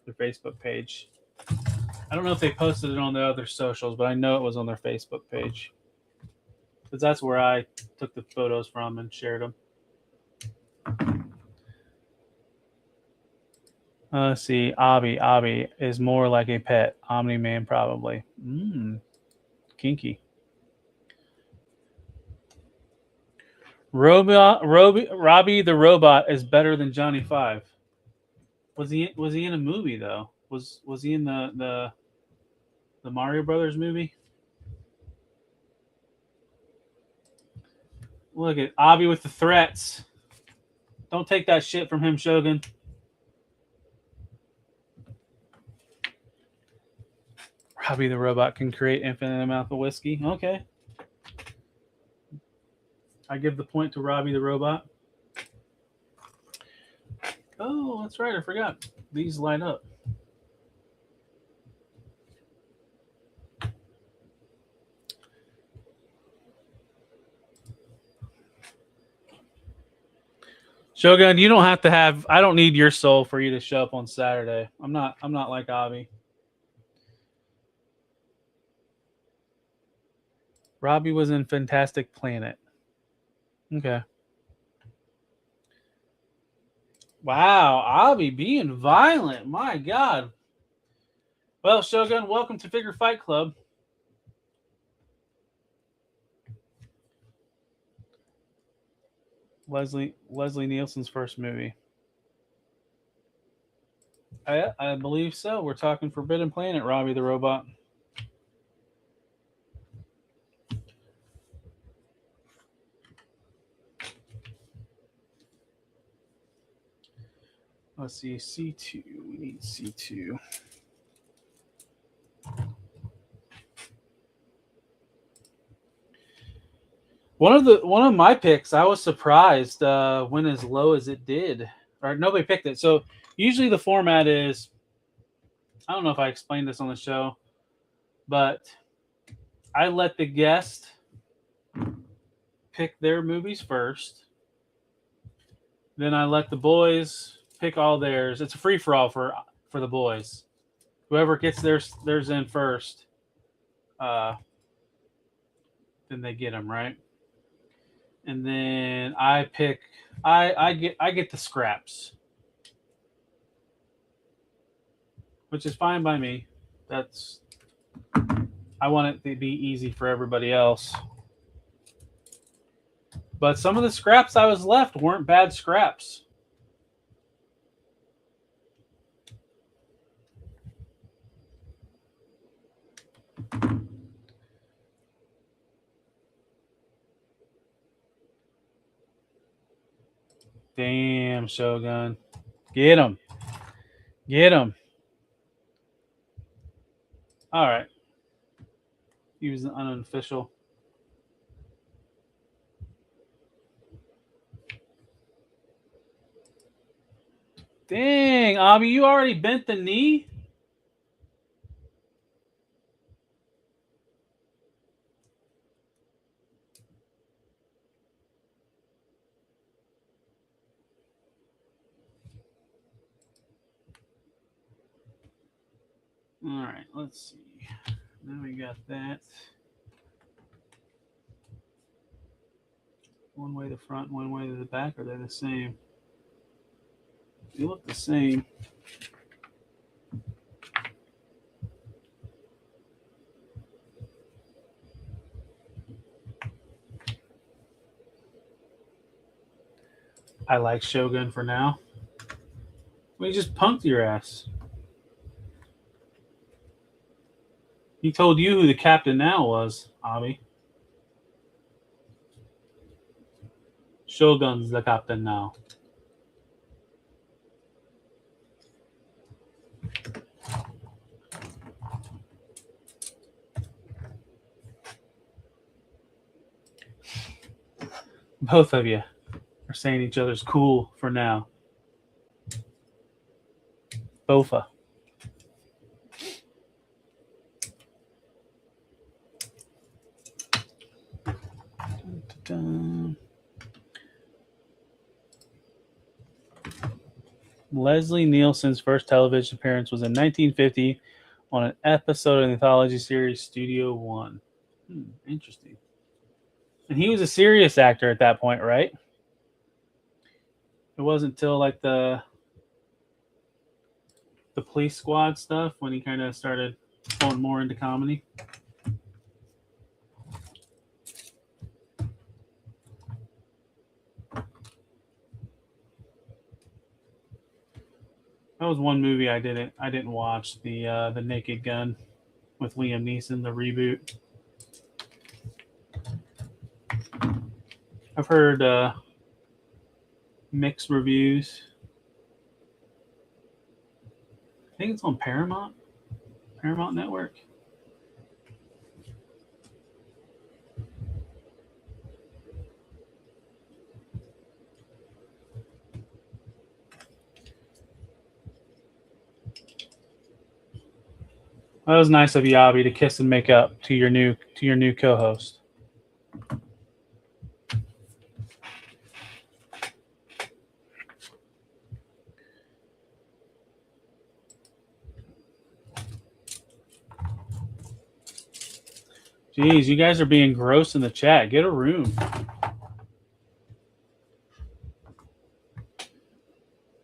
their Facebook page. I don't know if they posted it on the other socials, but I know it was on their Facebook page because that's where I took the photos from and shared them. Let's see. Abby is more like a pet. Omni-Man, probably. Kinky. Robbie the Robot is better than Johnny Five. Was he in a movie though? Was he in the Mario Brothers movie? Look at Abby with the threats. Don't take that shit from him, Shogun. Robbie the Robot can create infinite amount of whiskey. Okay. I give the point to Robbie the Robot. Oh, that's right. I forgot. These light up. Shogun, you don't have to have. I don't need your soul for you to show up on Saturday. I'm not like Abby. Robbie was in Fantastic Planet. Okay. Wow, Abby being violent. My God. Well, Shogun, welcome to Figure Fight Club. Leslie Nielsen's first movie. I believe so. We're talking Forbidden Planet, Robbie the Robot. Let's see, C2. We need C2. One of my picks, I was surprised went as low as it did. Or nobody picked it. So usually the format is, I don't know if I explained this on the show, but I let the guest pick their movies first. Then I let the boys pick all theirs. It's a free-for-all for the boys. Whoever gets theirs in first, then they get them, right? And then I pick. I get the scraps, which is fine by me. I want it to be easy for everybody else. But some of the scraps I was left weren't bad scraps. Damn, Shogun. Get him. Get him. All right. He was an unofficial. Dang, Abby, you already bent the knee? All right, let's see. Now we got that. One way to the front, one way to the back. Are they the same? They look the same. I like Shogun for now. We just punked your ass. He told you who the captain now was, Abby. Shogun's the captain now. Both of you are saying each other's cool for now. Bofa. Dun. Leslie Nielsen's first television appearance was in 1950 on an episode of the anthology series Studio One. Interesting. And he was a serious actor at that point, right? It wasn't until like the Police Squad stuff when he kind of started going more into comedy. That was one movie I didn't watch, the Naked Gun with Liam Neeson, the reboot. I've heard mixed reviews. I think it's on Paramount Network. That was nice of you, Abby, to kiss and make up to your new co-host. Jeez, you guys are being gross in the chat. Get a room.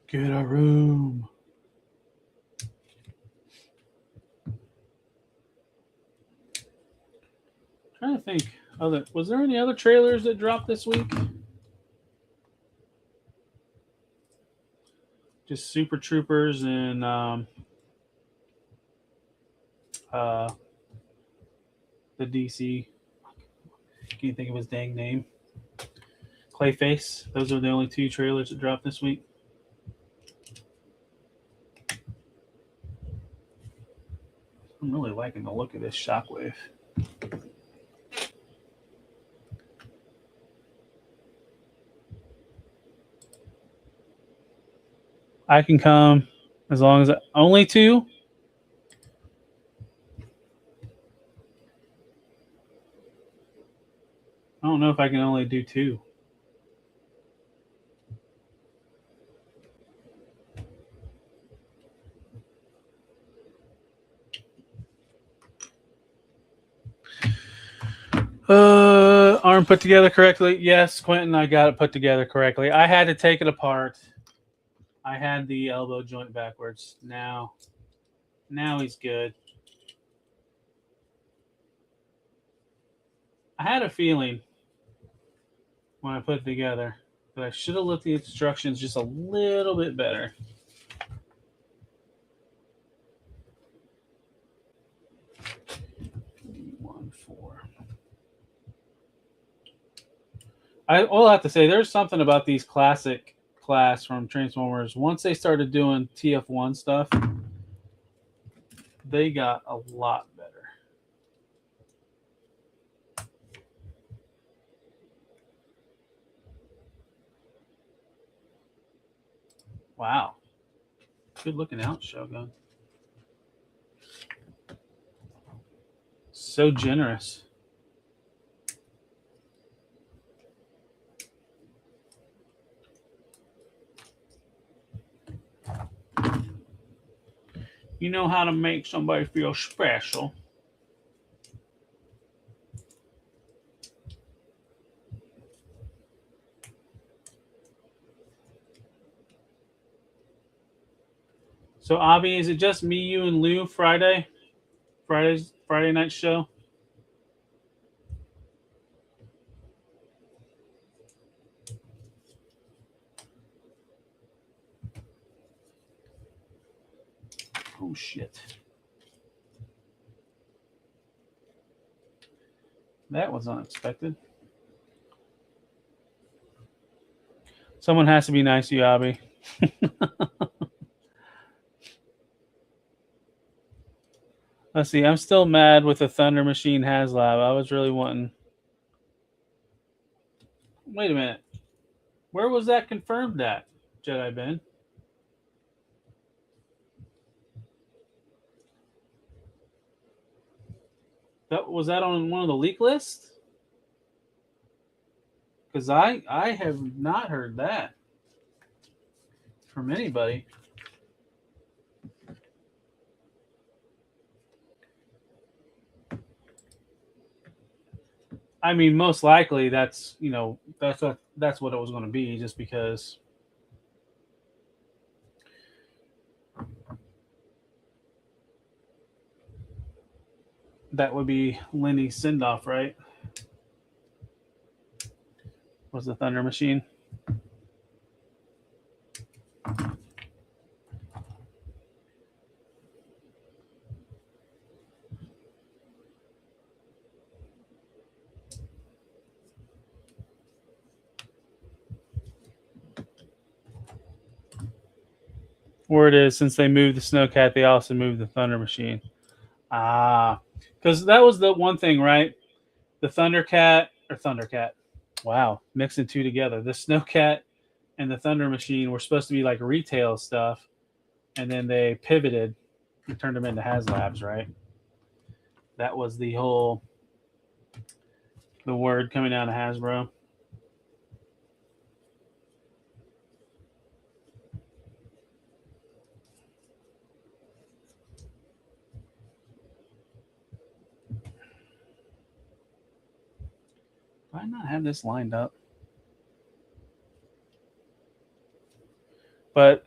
Get a room. Trying to think. Was there any other trailers that dropped this week? Just Super Troopers and the DC. Can you think of his dang name? Clayface. Those are the only two trailers that dropped this week. I'm really liking the look of this Shockwave. I can come as long as only two. I don't know if I can only do two. Arm put together correctly. Yes, Quentin, I got it put together correctly. I had to take it apart. I had the elbow joint backwards. Now he's good. I had a feeling when I put it together that I should have looked at the instructions just a little bit better. I will have to say there's something about these classic class from Transformers. Once they started doing TF1 stuff, they got a lot better. Wow. Good looking out, Shogun. So generous. You know how to make somebody feel special. So, Avi, is it just me, you, and Lou Friday night show? Oh, shit. That was unexpected. Someone has to be nice to you, Avi. Let's see. I'm still mad with the Thunder Machine HasLab. I was really wanting. Wait a minute. Where was that confirmed at, Jedi Ben? Was that on one of the leak lists? Because I have not heard that from anybody. I mean, most likely that's that's what it was going to be, just because. That would be Lenny's send-off, right? Was the Thunder Machine. Word is, since they moved the Snowcat, they also moved the Thunder Machine. Because that was the one thing, right? The Thundercat. Wow, mixing two together. The Snowcat and the Thunder Machine were supposed to be like retail stuff, and then they pivoted and turned them into HasLabs, right? That was the word coming out of Hasbro. Do I not have this lined up? But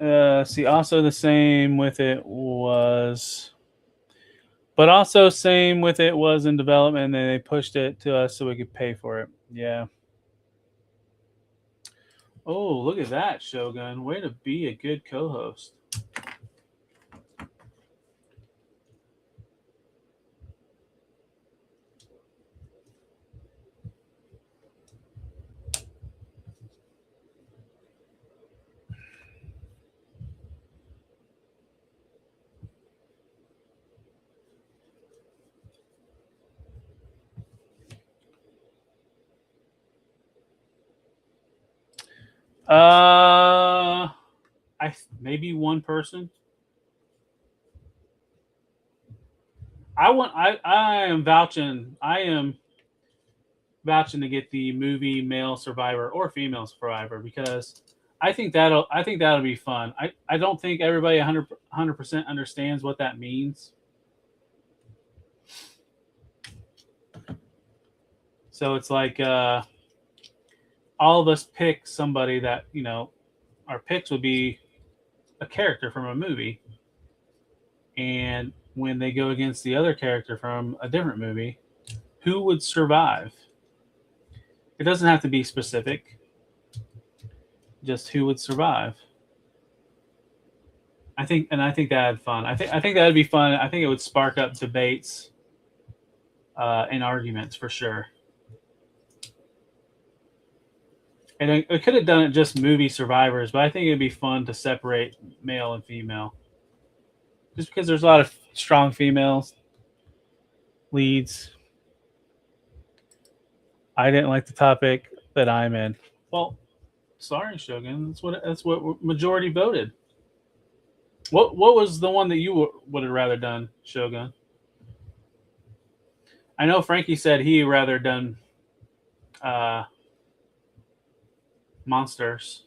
see, also the same with it was, but also same with it was in development, and then they pushed it to us so we could pay for it. Yeah. Oh, look at that, Shogun! Way to be a good co-host. Maybe one person. I am vouching to get the movie male survivor or female survivor, because I think that'll be fun. I don't think everybody 100% understands what that means. So it's like all of us pick somebody that, our picks would be a character from a movie, and when they go against the other character from a different movie, who would survive? It doesn't have to be specific, just who would survive. I think that'd fun. I think that'd be fun. I think it would spark up debates and arguments for sure. And it could have done it just movie survivors, but I think it'd be fun to separate male and female, just because there's a lot of strong females leads. I didn't like the topic that I'm in. Well, sorry, Shogun. That's what majority voted. What was the one that you would have rather done, Shogun? I know Frankie said he rather done monsters,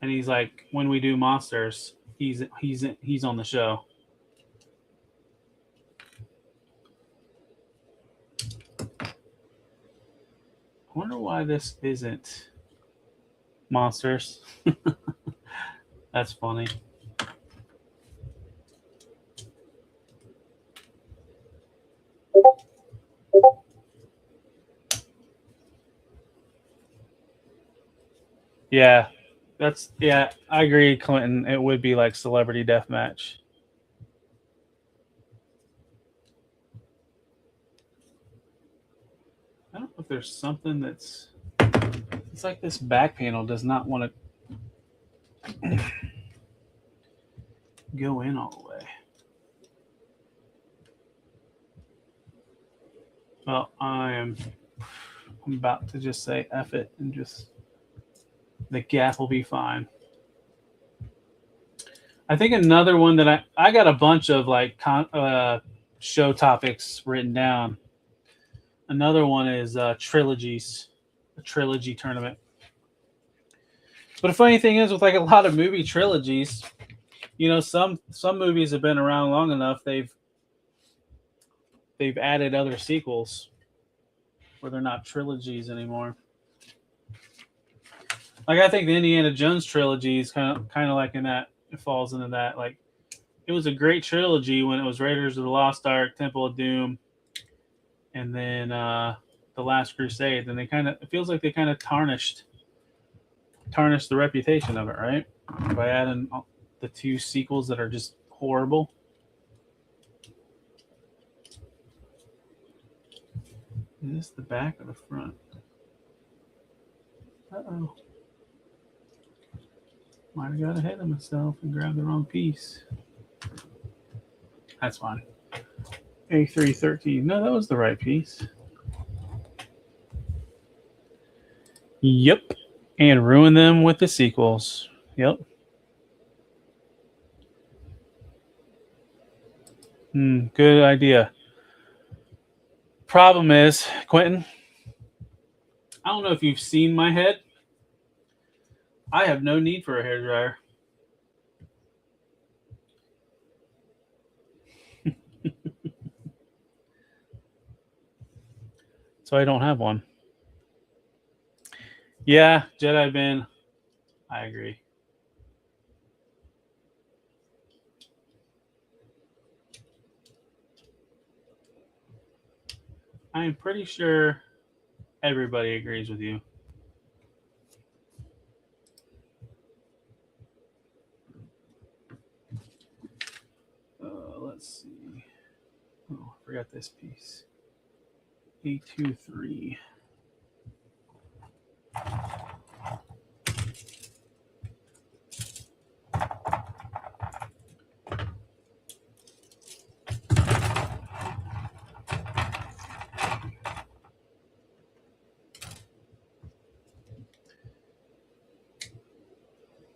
and he's like, when we do monsters, he's on the show. I wonder why this isn't monsters. That's funny. Yeah, I agree, Clinton. It would be like Celebrity Deathmatch. I don't know if there's something that's. It's like this back panel does not want to go in all the way. Well, I'm about to just say F it and just the gap will be fine. I think another one that I got a bunch of like show topics written down. Another one is trilogies, a trilogy tournament. But the funny thing is, with like a lot of movie trilogies, you know, some movies have been around long enough. They've added other sequels where they're not trilogies anymore. Like I think the Indiana Jones trilogy is kind of like in that. It falls into that. Like it was a great trilogy when it was Raiders of the Lost Ark, Temple of Doom, and then The Last Crusade. Then it feels like they kind of tarnished the reputation of it, right? By adding the two sequels that are just horrible. Is this the back or the front? Uh-oh. Might have got ahead of myself and grabbed the wrong piece. That's fine. A313. No, that was the right piece. Yep. And ruin them with the sequels. Yep. Good idea. Problem is, Quentin, I don't know if you've seen my head. I have no need for a hairdryer. So I don't have one. Yeah, Jedi Ben. I agree. I am pretty sure everybody agrees with you. Let's see. Oh, I forgot this piece. A23.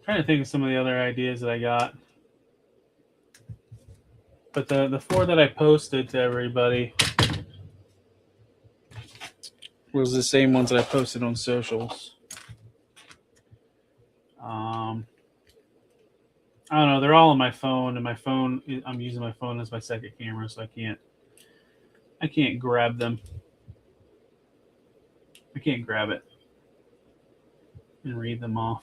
Trying to think of some of the other ideas that I got. But the four that I posted to everybody was the same ones that I posted on socials. I don't know. They're all on my phone, and I'm using my phone as my second camera, so I can't grab them. I can't grab it and read them off.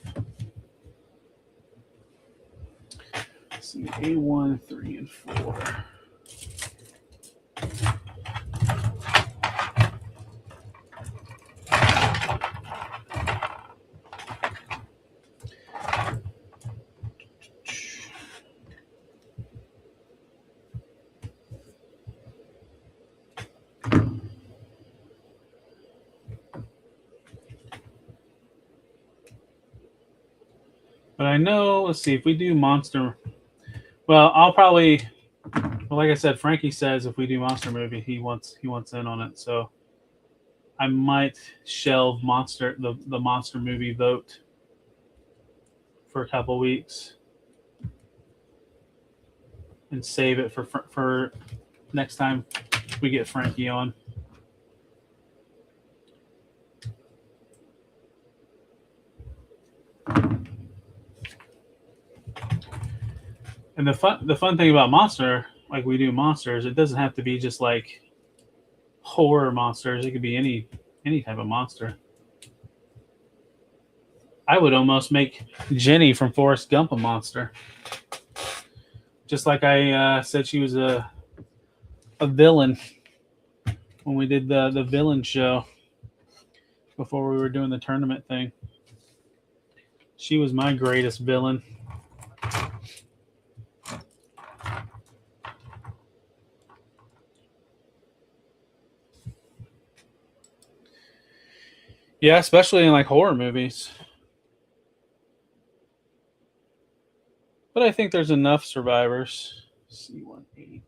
Let's see, A1, 3, and 4. But I know, let's see, if we do monster, well, like I said, Frankie says if we do monster movie, he wants in on it. So I might shelve the monster movie vote for a couple weeks and save it for next time we get Frankie on. And the fun thing about monster, like we do monsters, it doesn't have to be just like horror monsters. It could be any type of monster. I would almost make Jenny from Forrest Gump a monster. Just like I said she was a villain when we did the villain show before we were doing the tournament thing. She was my greatest villain. Yeah, especially in like horror movies. But I think there's enough survivors. C18.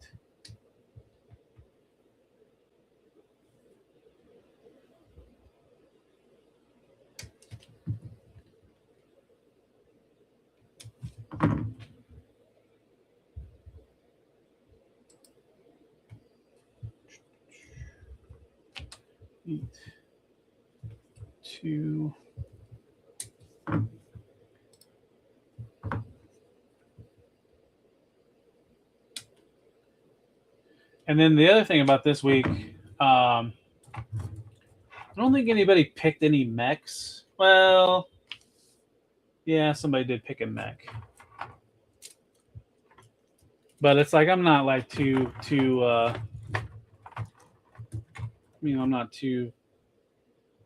Two. And then the other thing about this week, I don't think anybody picked any mechs. Well, yeah, somebody did pick a mech. But it's like I'm not like too I'm not too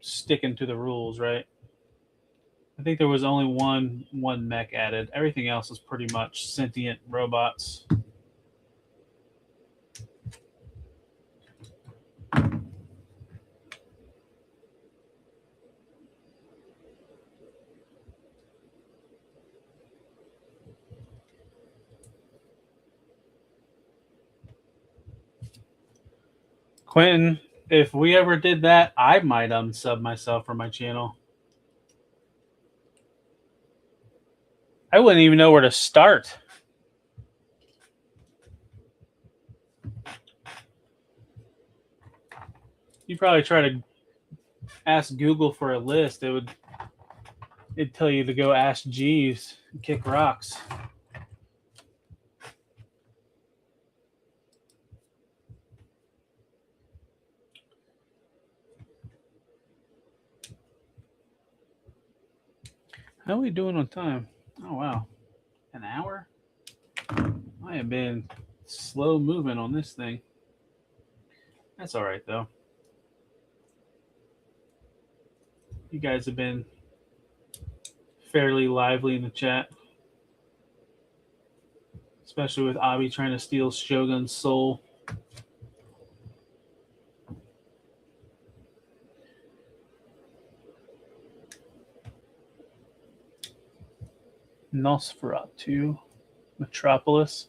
sticking to the rules, right? I think there was only one mech added. Everything else is pretty much sentient robots. Quentin, if we ever did that, I might unsub myself from my channel. I wouldn't even know where to start. You probably try to ask Google for a list. It'd tell you to go ask Jeeves and kick rocks. How are we doing on time? Oh, wow. An hour? I have been slow moving on this thing. That's all right, though. You guys have been fairly lively in the chat. Especially with Abi trying to steal Shogun's soul. Nosferatu, Metropolis.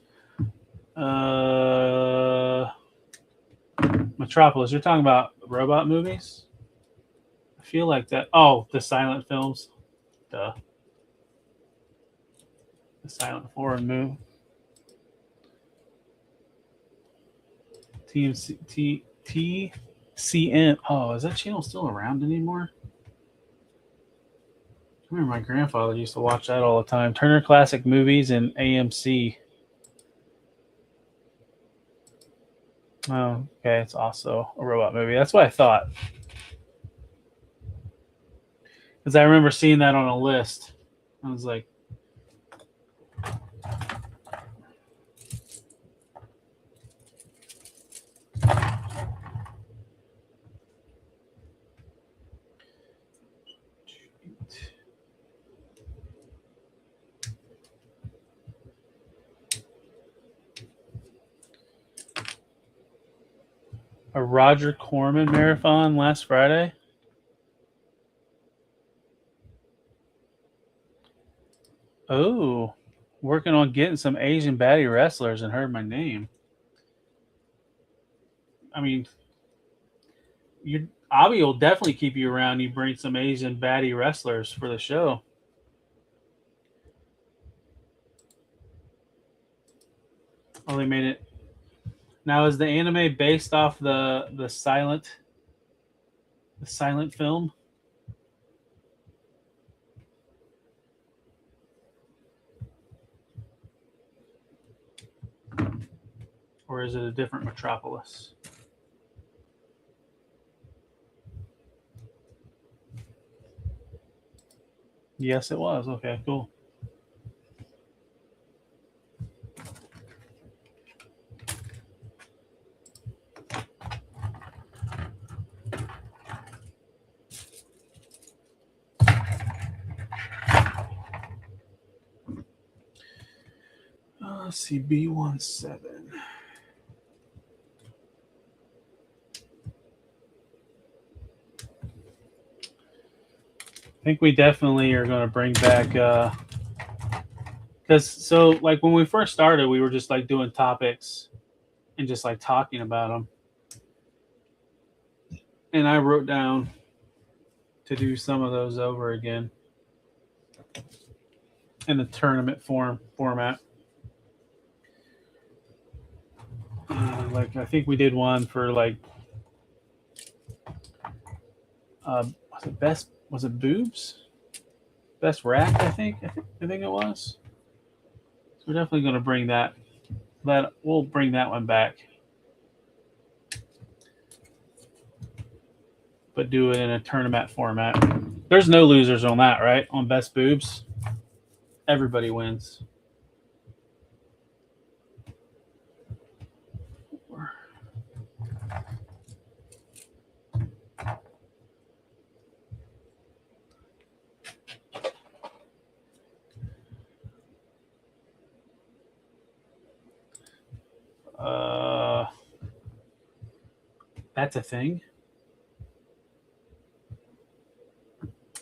Metropolis, you're talking about robot movies? I feel like that. Oh, the silent films. Duh. The silent horror movie. TCM. Oh, is that channel still around anymore? I remember my grandfather used to watch that all the time. Turner Classic Movies and AMC. Oh, okay. It's also a robot movie. That's what I thought. Because I remember seeing that on a list. I was like, a Roger Corman marathon last Friday. Oh, working on getting some Asian baddie wrestlers and heard my name. I mean, Avi will definitely keep you around. You bring some Asian baddie wrestlers for the show. Oh, they made it. Now, is the anime based off the silent film? Or is it a different Metropolis? Yes, it was. Okay, cool. Let's see, B17. I think we definitely are going to bring back, because so like when we first started, we were just like doing topics and just like talking about them. And I wrote down to do some of those over again in the tournament format. Like I think we did one for like was it boobs? Best rack, I think it was. So we're definitely going to bring that. We'll bring that one back, but do it in a tournament format. There's no losers on that, right? On best boobs, everybody wins. That's a thing.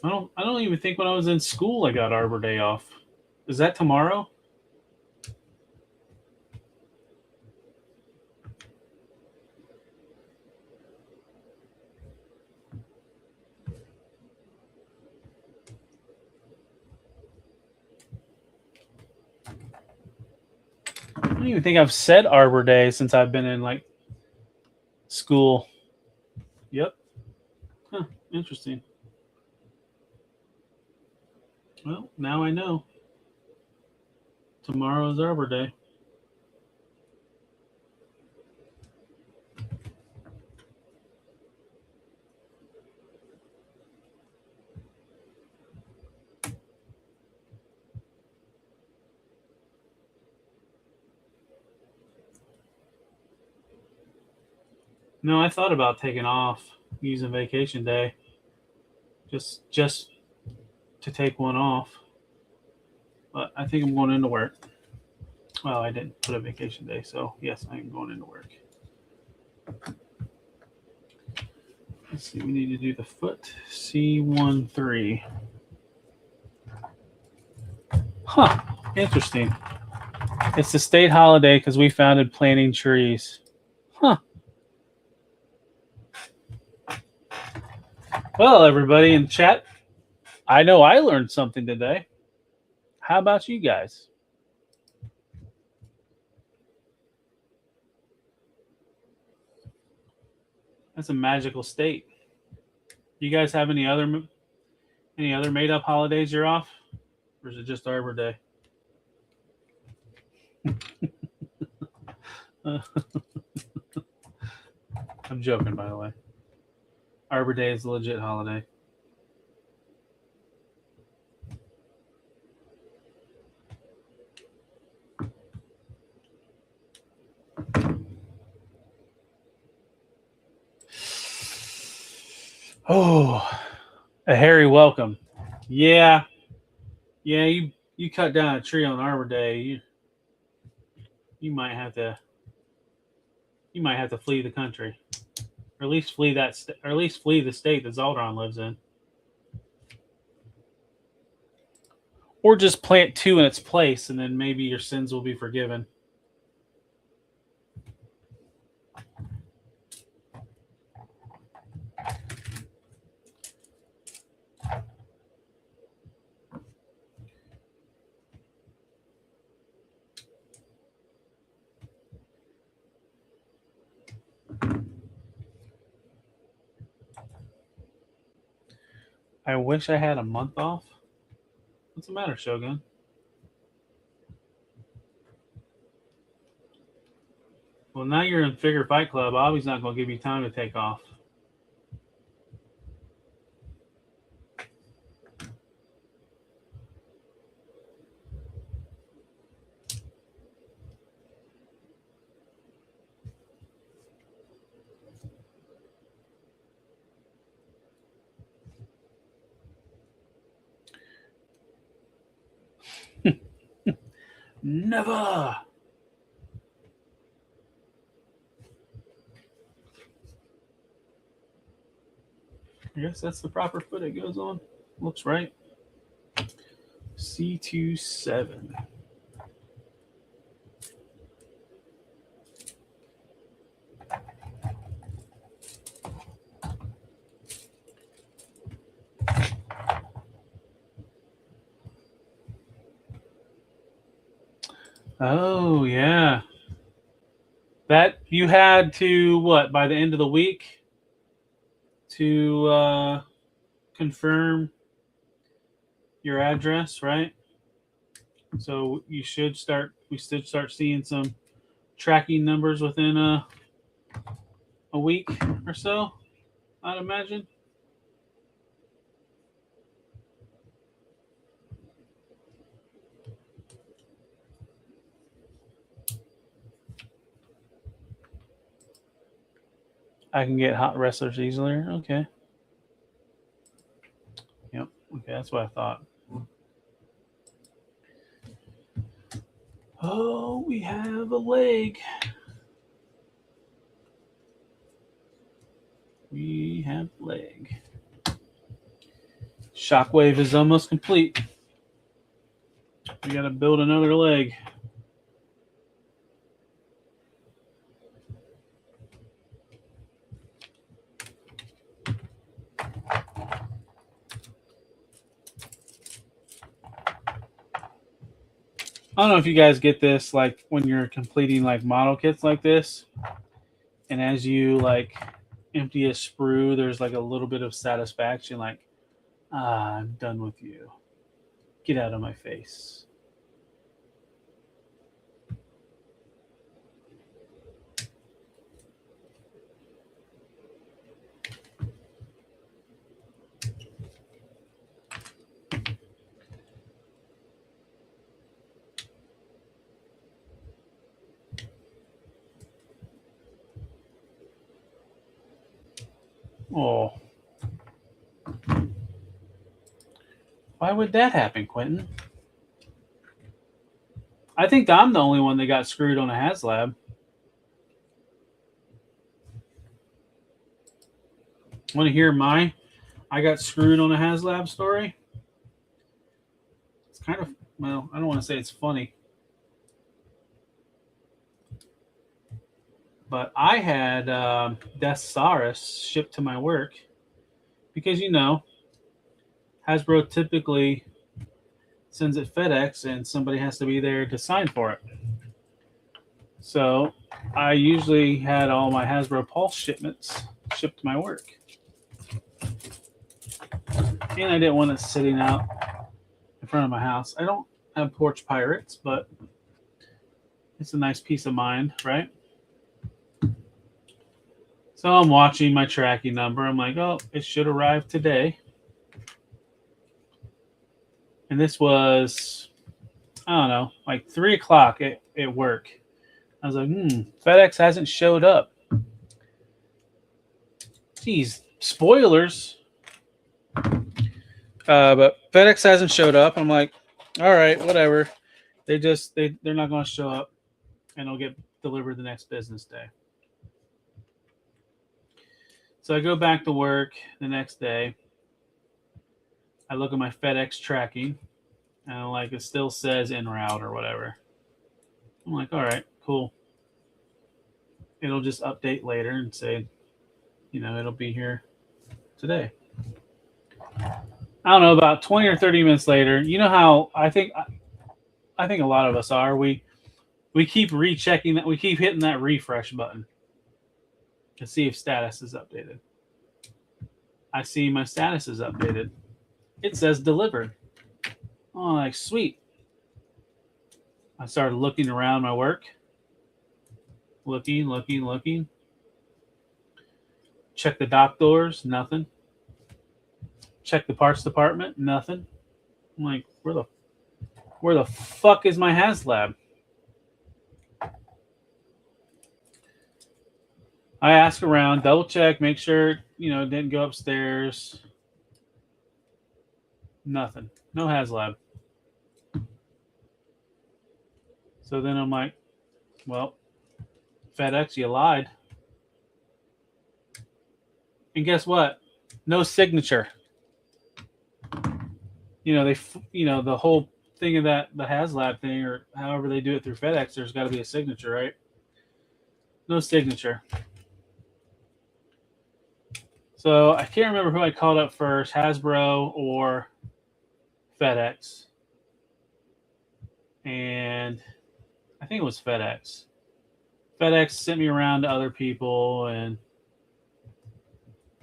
I don't even think when I was in school I got Arbor Day off. Is that tomorrow? I don't even think I've said Arbor Day since I've been in like school. Yep. Huh, interesting. Well, now I know. Tomorrow is Arbor Day. No, I thought about taking off, using vacation day, just to take one off. But I think I'm going into work. Well, I didn't put a vacation day, so yes, I am going into work. Let's see, we need to do the foot C13. Huh, interesting. It's the state holiday because we founded planting trees. Huh. Well, everybody in chat, I know I learned something today. How about you guys? That's a magical state. You guys have any other made up holidays you're off, or is it just Arbor Day? I'm joking, by the way. Arbor Day is a legit holiday. Oh, a hairy welcome. Yeah. You cut down a tree on Arbor Day. You might have to flee the country, or at least flee the state that Zaldron lives in, or just plant two in its place, and then maybe your sins will be forgiven. I wish I had a month off. What's the matter, Shogun? Well, now you're in Figure Fight Club. Bobby's not going to give you time to take off. Never. I guess that's the proper foot it goes on. Looks right. C27. Oh, yeah. That you had to, what, by the end of the week to confirm your address, right? So we should start seeing some tracking numbers within a week or so, I'd imagine. I can get hot wrestlers easier. Okay. Yep. Okay, that's what I thought. Oh, we have a leg. We have leg. Shockwave is almost complete. We got to build another leg. I don't know if you guys get this, like when you're completing like model kits like this, and as you like empty a sprue, there's like a little bit of satisfaction, like, I'm done with you. Get out of my face. Oh. Why would that happen, Quentin? I think I'm the only one that got screwed on a HasLab. Want to hear I got screwed on a HasLab story? It's kind of, well, I don't want to say it's funny. But I had Deathsaurus shipped to my work because, you know, Hasbro typically sends it FedEx and somebody has to be there to sign for it. So I usually had all my Hasbro Pulse shipments shipped to my work. And I didn't want it sitting out in front of my house. I don't have porch pirates, but it's a nice peace of mind, right? So I'm watching my tracking number. I'm like, oh, it should arrive today. And this was, I don't know, like 3 o'clock at work. I was like, FedEx hasn't showed up. Geez, spoilers. But FedEx hasn't showed up. I'm like, all right, whatever. They're not going to show up, and it'll get delivered the next business day. So I go back to work the next day. I look at my FedEx tracking, and like it still says en route or whatever. I'm like, all right, cool. It'll just update later and say, it'll be here today. I don't know, about 20 or 30 minutes later, you know how I think a lot of us are. We keep rechecking that. We keep hitting that refresh button to see if status is updated. I see my status is updated. It says delivered. Oh, like, sweet. I started looking around my work. Looking. Check the dock doors, nothing. Check the parts department, nothing. I'm like, where the fuck is my HasLab? I ask around, double check, make sure, it didn't go upstairs. Nothing. No HasLab. So then I'm like, well, FedEx, you lied. And guess what? No signature. The whole thing of that, the HasLab thing, or however they do it through FedEx, there's got to be a signature, right? No signature. So I can't remember who I called up first, Hasbro or FedEx. And I think it was FedEx. FedEx sent me around to other people, and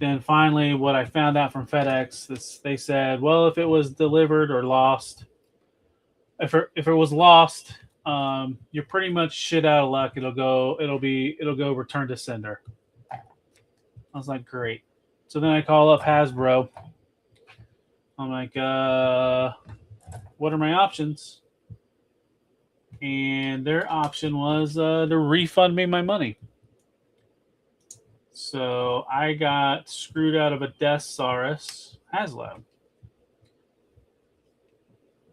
then finally what I found out from FedEx, they said, well, if it was delivered or lost, if it was lost, you're pretty much shit out of luck. It'll go return to sender. I was like, great. So then I call up Hasbro. I'm like, what are my options? And their option was to refund me my money. So I got screwed out of a Deathsaurus HasLab.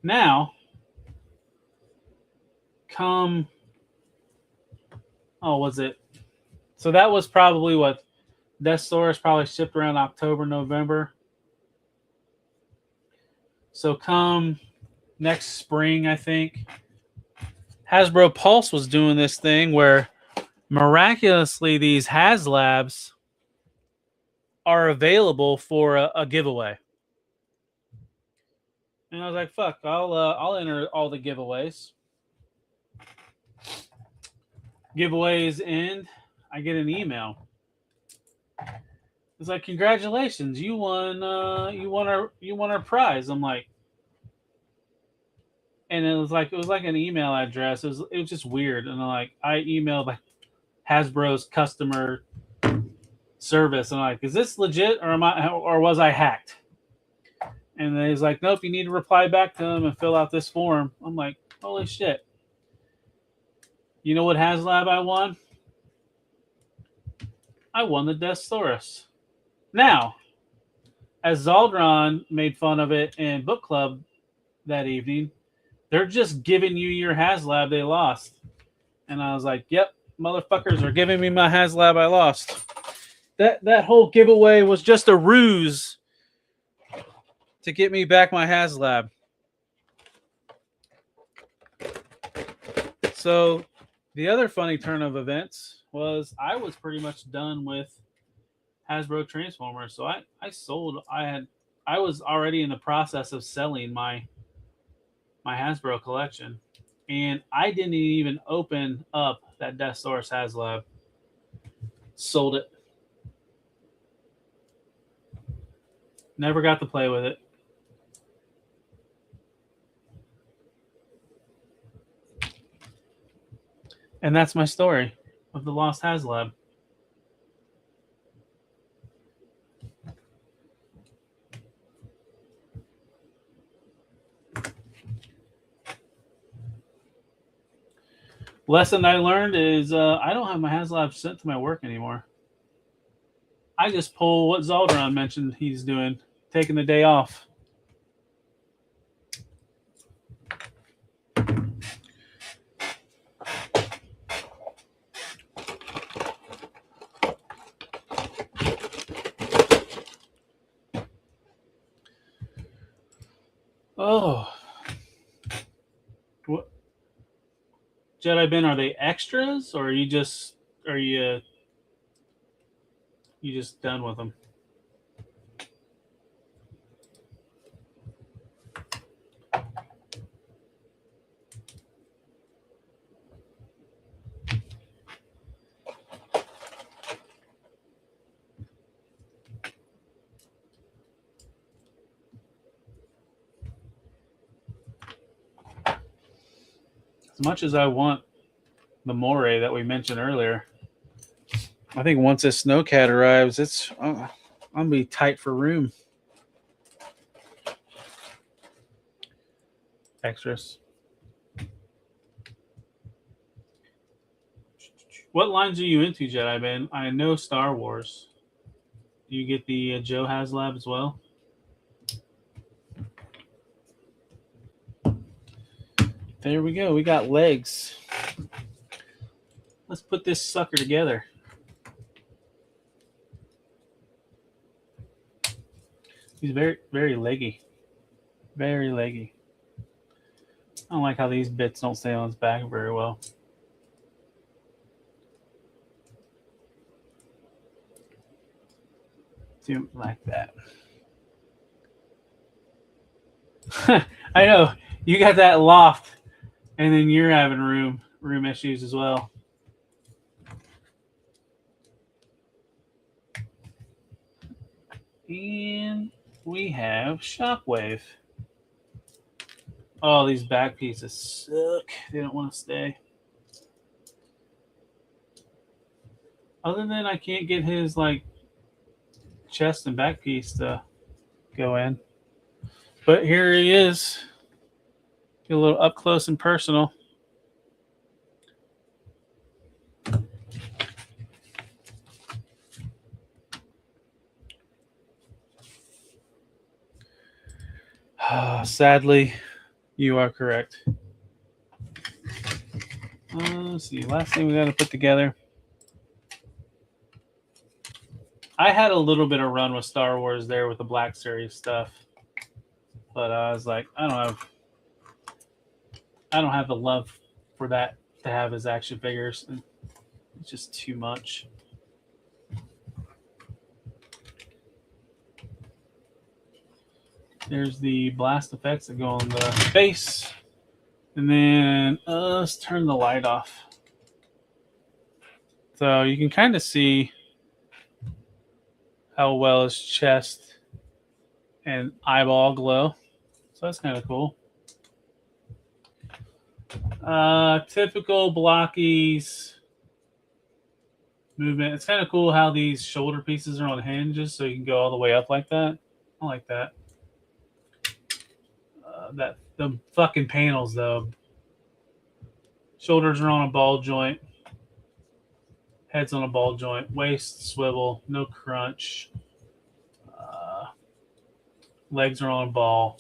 Now, was it? So that was probably what Deathsaurus probably shipped around October, November. So come next spring, I think, Hasbro Pulse was doing this thing where miraculously these HasLabs are available for a giveaway. And I was like, fuck, I'll enter all the giveaways. Giveaways end, I get an email. It's like, congratulations, you won our prize. I'm like, and it was like an email address. It was just weird. And I emailed like Hasbro's customer service, and I'm like, is this legit or was I hacked? And he's like, nope, you need to reply back to them and fill out this form. I'm like, holy shit. You know what HasLab I won? I won the Deathsaurus. Now, as Zaldron made fun of it in book club that evening, they're just giving you your HasLab they lost. And I was like, yep, motherfuckers are giving me my HasLab I lost. That whole giveaway was just a ruse to get me back my HasLab. So the other funny turn of events was I was pretty much done with Hasbro Transformers. So I was already in the process of selling my Hasbro collection, and I didn't even open up that Deathsaurus HasLab. Sold it. Never got to play with it. And that's my story of the lost HasLab. Lesson I learned is I don't have my HasLab sent to my work anymore. I just pull what Zaldron mentioned he's doing, taking the day off. Oh. What? Jedi Ben, are they extras, or are you just done with them? As much as I want the Moray that we mentioned earlier, I think once this Snowcat arrives, I'm gonna be tight for room. Extras. What lines are you into, Jedi Ben? I know Star Wars. Do you get the Joe HasLab as well? There we go. We got legs. Let's put this sucker together. He's very, very leggy. Very leggy. I don't like how these bits don't stay on his back very well. Do like that. I know. You got that loft, and then you're having room issues as well. And we have Shockwave. Oh, these back pieces suck. They don't want to stay. Other than I can't get his like chest and back piece to go in. But here he is. Get a little up close and personal. Sadly, you are correct. Let's see. Last thing we got to put together. I had a little bit of run with Star Wars there with the Black Series stuff, but I was like, I don't have the love for that to have as action figures. It's just too much. There's the blast effects that go on the face. And then let's turn the light off. So you can kind of see how well his chest and eyeball glow. So that's kind of cool. Typical Blokees movement. It's kind of cool how these shoulder pieces are on hinges so you can go all the way up like that. I like that. The fucking panels though. Shoulders are on a ball joint. Head's on a ball joint. Waist swivel. No crunch. Legs are on a ball.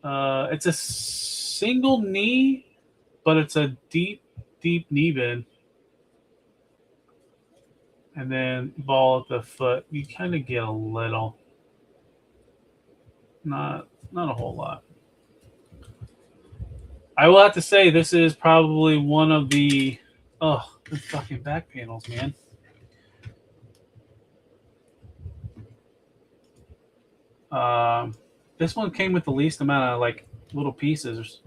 It's a single knee, but it's a deep knee bend. And then ball at the foot. You kind of get a little. Not a whole lot. I will have to say this is probably one of the fucking back panels, man. This one came with the least amount of like little pieces.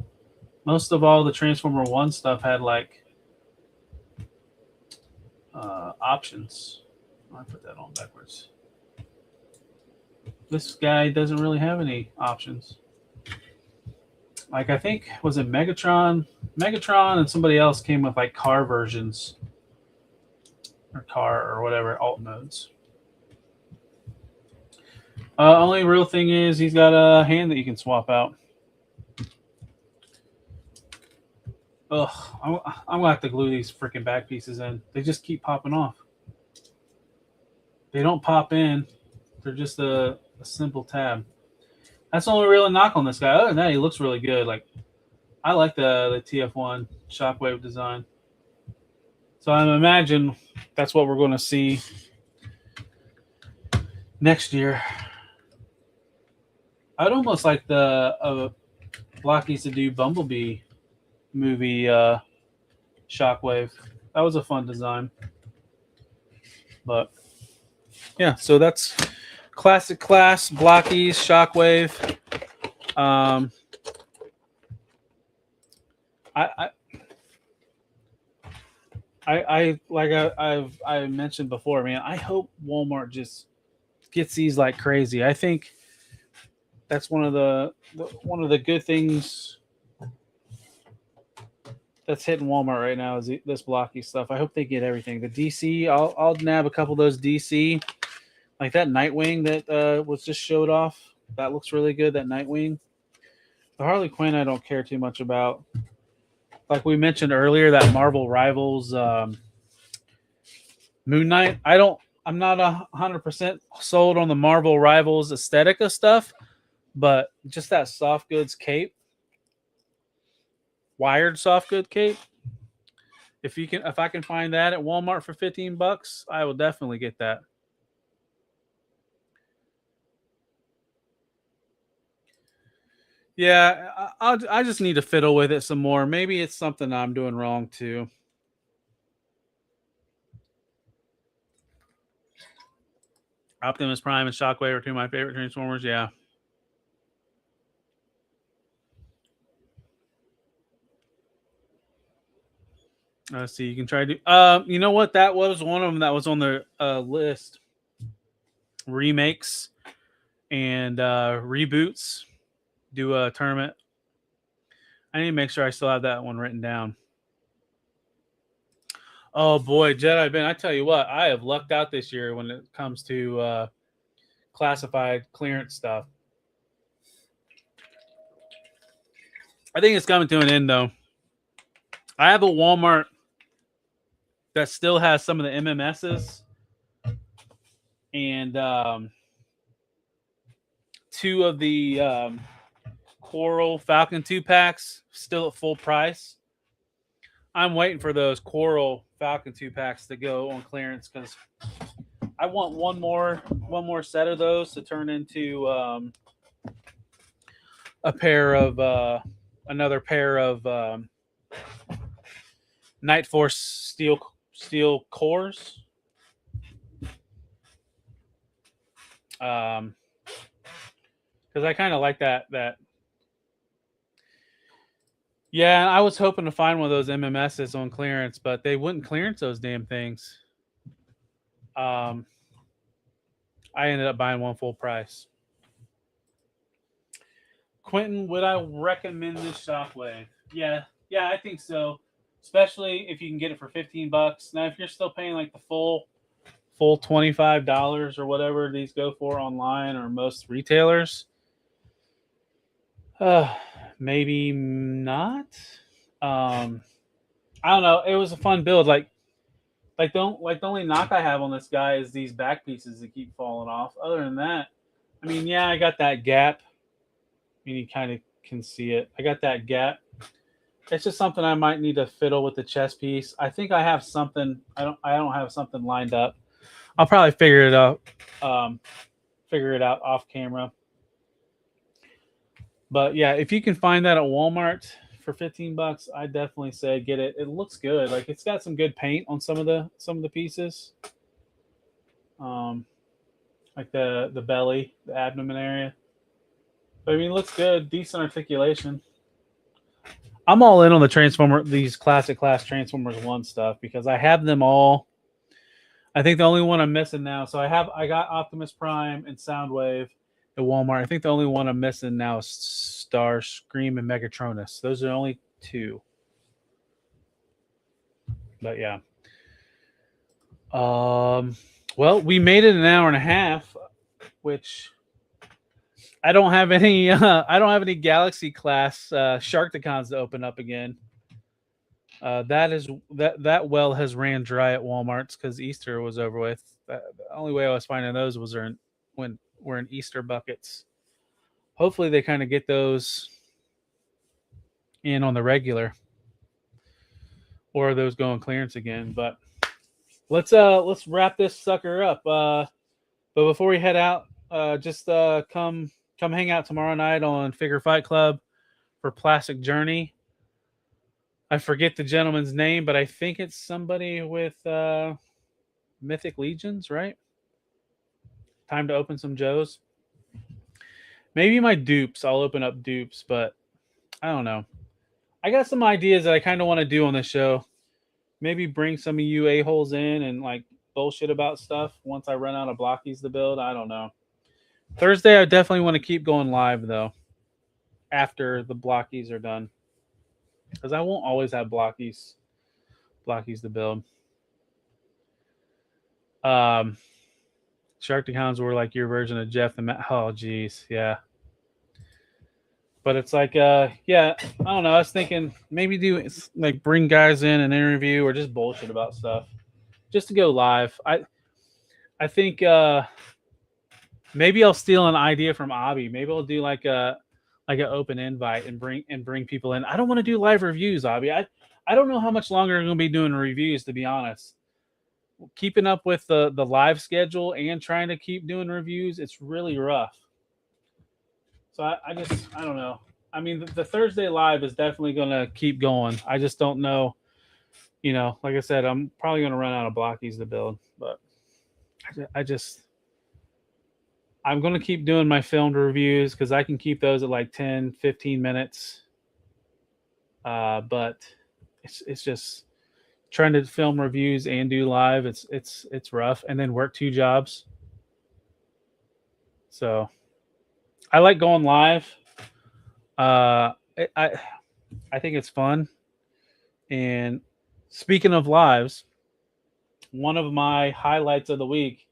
Most of all the Transformer 1 stuff had like options. I put that on backwards. This guy doesn't really have any options. Like I think was it Megatron and somebody else came with like car versions or car or whatever alt modes. Only real thing is he's got a hand that you can swap out. Ugh, I'm gonna have to glue these freaking back pieces in. They just keep popping off. They don't pop in. They're just a simple tab. That's the only real knock on this guy. Other than that, he looks really good. Like I like the TF1 Shockwave design. So I imagine that's what we're going to see next year. I'd almost like the Blokees to do Bumblebee movie Shockwave. That was a fun design. But yeah, so that's Classic Class, Blokees, Shockwave. I like I've mentioned before, man. I hope Walmart just gets these like crazy. I think that's one of the good things that's hitting Walmart right now is this Blokees stuff. I hope they get everything. The DC, I'll nab a couple of those DC. Like that Nightwing that was just showed off. That looks really good, that Nightwing. The Harley Quinn I don't care too much about. Like we mentioned earlier, that Marvel Rivals Moon Knight. I'm not 100% sold on the Marvel Rivals aesthetic of stuff, but just that soft goods cape, wired soft good cape, if I can find that at Walmart for $15, I will definitely get that. Yeah, I just need to fiddle with it some more. Maybe it's something I'm doing wrong too. Optimus Prime and Shockwave are two of my favorite Transformers. Yeah. Let's see. You can try to. You know what? That was one of them that was on the list. Remakes and reboots. Do a tournament. I need to make sure I still have that one written down. Oh boy, Jedi Ben! I tell you what, I have lucked out this year when it comes to classified clearance stuff. I think it's coming to an end though. I have a Walmart that still has some of the MMSs and two of the Coral Falcon 2-packs still at full price. I'm waiting for those Coral Falcon 2-packs to go on clearance because I want one more set of those to turn into another pair of Night Force steel cores. Because I kind of like that. Yeah, I was hoping to find one of those MMSs on clearance, but they wouldn't clearance those damn things. I ended up buying one full price. Quentin, would I recommend this Shockwave? Yeah, I think so. Especially if you can get it for $15. Now, if you're still paying like the full $25 or whatever these go for online or most retailers, maybe not. I don't know. It was a fun build. Like the only knock I have on this guy is these back pieces that keep falling off. Other than that, I mean, yeah, I got that gap. I mean, you kind of can see it. I got that gap. It's just something I might need to fiddle with the chest piece. I think I have something. I don't have something lined up. I'll probably figure it out. Figure it out off camera. But yeah, if you can find that at Walmart for $15, I definitely say get it. It looks good. Like it's got some good paint on some of the pieces. Like the belly, the abdomen area. But I mean, it looks good. Decent articulation. I'm all in on these classic class Transformers 1 stuff because I have them all. I think the only one I'm missing now. So I got Optimus Prime and Soundwave at Walmart. I think the only one I'm missing now is Starscream and Megatronus. Those are the only two. But yeah. Well, we made it an hour and a half, which I don't have any Galaxy class Sharkticons to open up again. That well has ran dry at Walmart's because Easter was over with. The only way I was finding those was when we're in Easter buckets. Hopefully they kind of get those in on the regular, or those go on clearance again. But let's wrap this sucker up. But before we head out, just come hang out tomorrow night on Figure Fight Club for Plastic Journey. I forget the gentleman's name, but I think it's somebody with Mythic Legions, right? Time to open some Joes. Maybe my dupes. I'll open up dupes, but I don't know. I got some ideas that I kind of want to do on this show. Maybe bring some of you a-holes in and like bullshit about stuff once I run out of Blokees to build. I don't know. Thursday, I definitely want to keep going live, though, after the Blokees are done. Because I won't always have Blokees to build. Sharkticons were like your version of Jeff the Matt. Oh, geez, yeah. But it's like, yeah, I don't know. I was thinking maybe do like bring guys in and interview or just bullshit about stuff, just to go live. I think maybe I'll steal an idea from Abby. Maybe I'll do like an open invite and bring people in. I don't want to do live reviews, Abby. I don't know how much longer I'm going to be doing reviews, to be honest. Keeping up with the live schedule and trying to keep doing reviews, it's really rough. So I don't know. I mean, the Thursday live is definitely going to keep going. I just don't know. You know, like I said, I'm probably going to run out of Blokees to build, but I'm going to keep doing my filmed reviews because I can keep those at like 10, 15 minutes. But it's just trying to film reviews and do live. It's rough, and then work 2 jobs. So I like going live. I think it's fun. And speaking of lives, one of my highlights of the week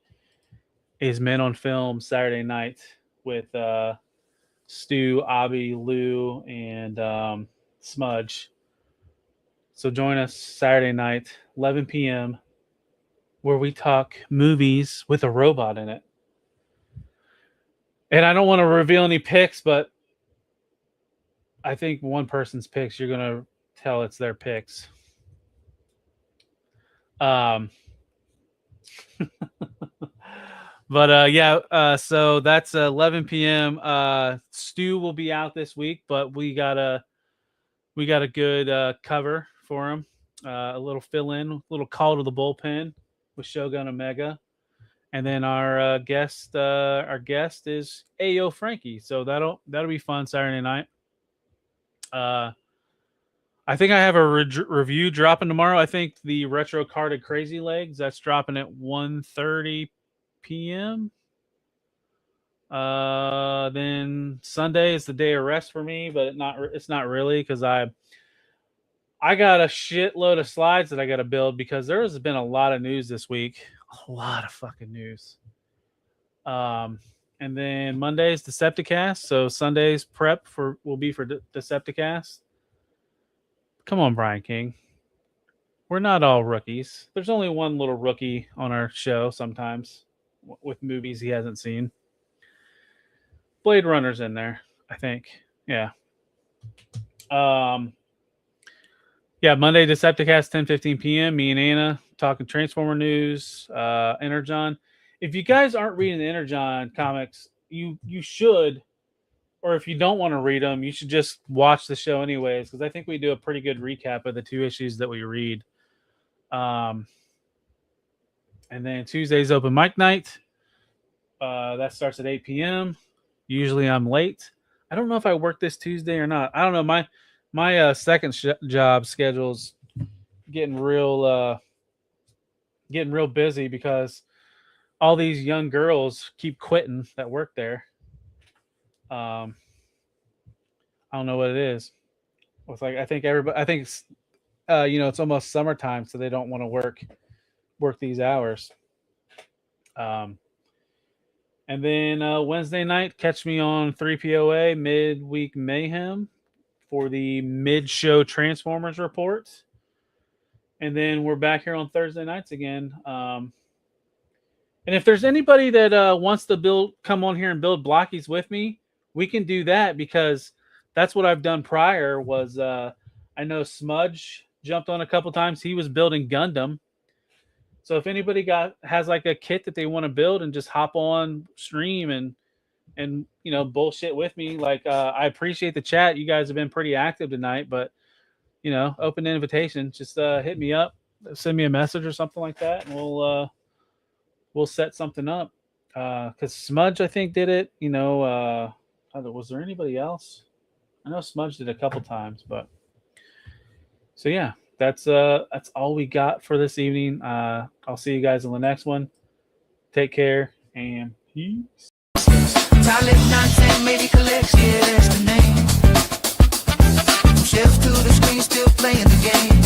is Men on Film Saturday night with Stu, Abby, Lou, and Smudge. So join us Saturday night, 11 p.m., where we talk movies with a robot in it. And I don't want to reveal any picks, but I think one person's picks, you're going to tell it's their picks. But so that's 11 p.m. Stu will be out this week, but we got a good cover for him. A little fill-in, a little call to the bullpen with Shogun Omega, and then our guest is Ayo Frankie. So that'll be fun Saturday night. I think I have a review dropping tomorrow. I think the retro carded Crazy Legs, that's dropping at 1:30 p.m. Then Sunday is the day of rest for me, but it's not really, because I got a shitload of slides that I got to build because there has been a lot of news this week. A lot of fucking news. And then Monday's Decepticast. So Sunday's prep will be for Decepticast. Come on, Brian King. We're not all rookies. There's only one little rookie on our show sometimes with movies he hasn't seen. Blade Runner's in there, I think. Yeah. Monday Decepticast, 10:15 p.m. Me and Anna talking Transformer news, Energon. If you guys aren't reading the Energon comics, you should, or if you don't want to read them, you should just watch the show anyways, because I think we do a pretty good recap of the 2 issues that we read. And then Tuesday's open mic night. That starts at 8 p.m. Usually I'm late. I don't know if I work this Tuesday or not. I don't know. My second job schedule's getting real busy because all these young girls keep quitting that work there. I don't know what it is. It's like I think it's it's almost summertime, so they don't want to work these hours. And then Wednesday night, catch me on 3POA Midweek Mayhem for the mid-show Transformers report. And then we're back here on Thursday nights again. And if there's anybody that wants to come on here and build Blokees with me, we can do that, because that's what I've done prior. Was I know Smudge jumped on a couple times. He was building Gundam. So if anybody has like a kit that they want to build and just hop on stream and bullshit with me, like I appreciate the chat. You guys have been pretty active tonight, but open invitation. Just hit me up, send me a message or something like that, and we'll set something up. Because Smudge, I think, did it. Was there anybody else? I know Smudge did a couple times, but so yeah. That's all we got for this evening. I'll see you guys in the next one. Take care and peace. Talib 910 made it collects, yeah, that's the name. From shelves to the screen, still playing the game.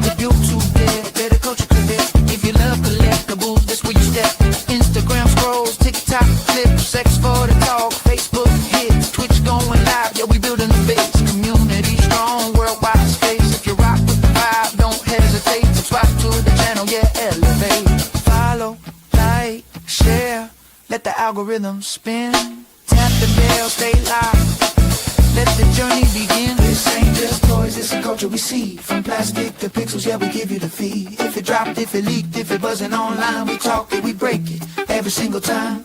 If you're too dead, better coach your career. If you love collectibles, that's where you step. Instagram scrolls, TikTok clips, sex for the talk, Facebook hits, Twitch going live. Yeah, we building the base. Community strong, worldwide space. If you rock with the vibe, don't hesitate. Subscribe to the channel, yeah, elevate. Follow, like, share. Let the algorithm spin. Tap the bell, stay live. Let the journey begin. This ain't just toys, it's a culture we see. From plastic to pixels, yeah, we give you the fee. If it dropped, if it leaked, if it wasn't online, we talk it, we break it every single time.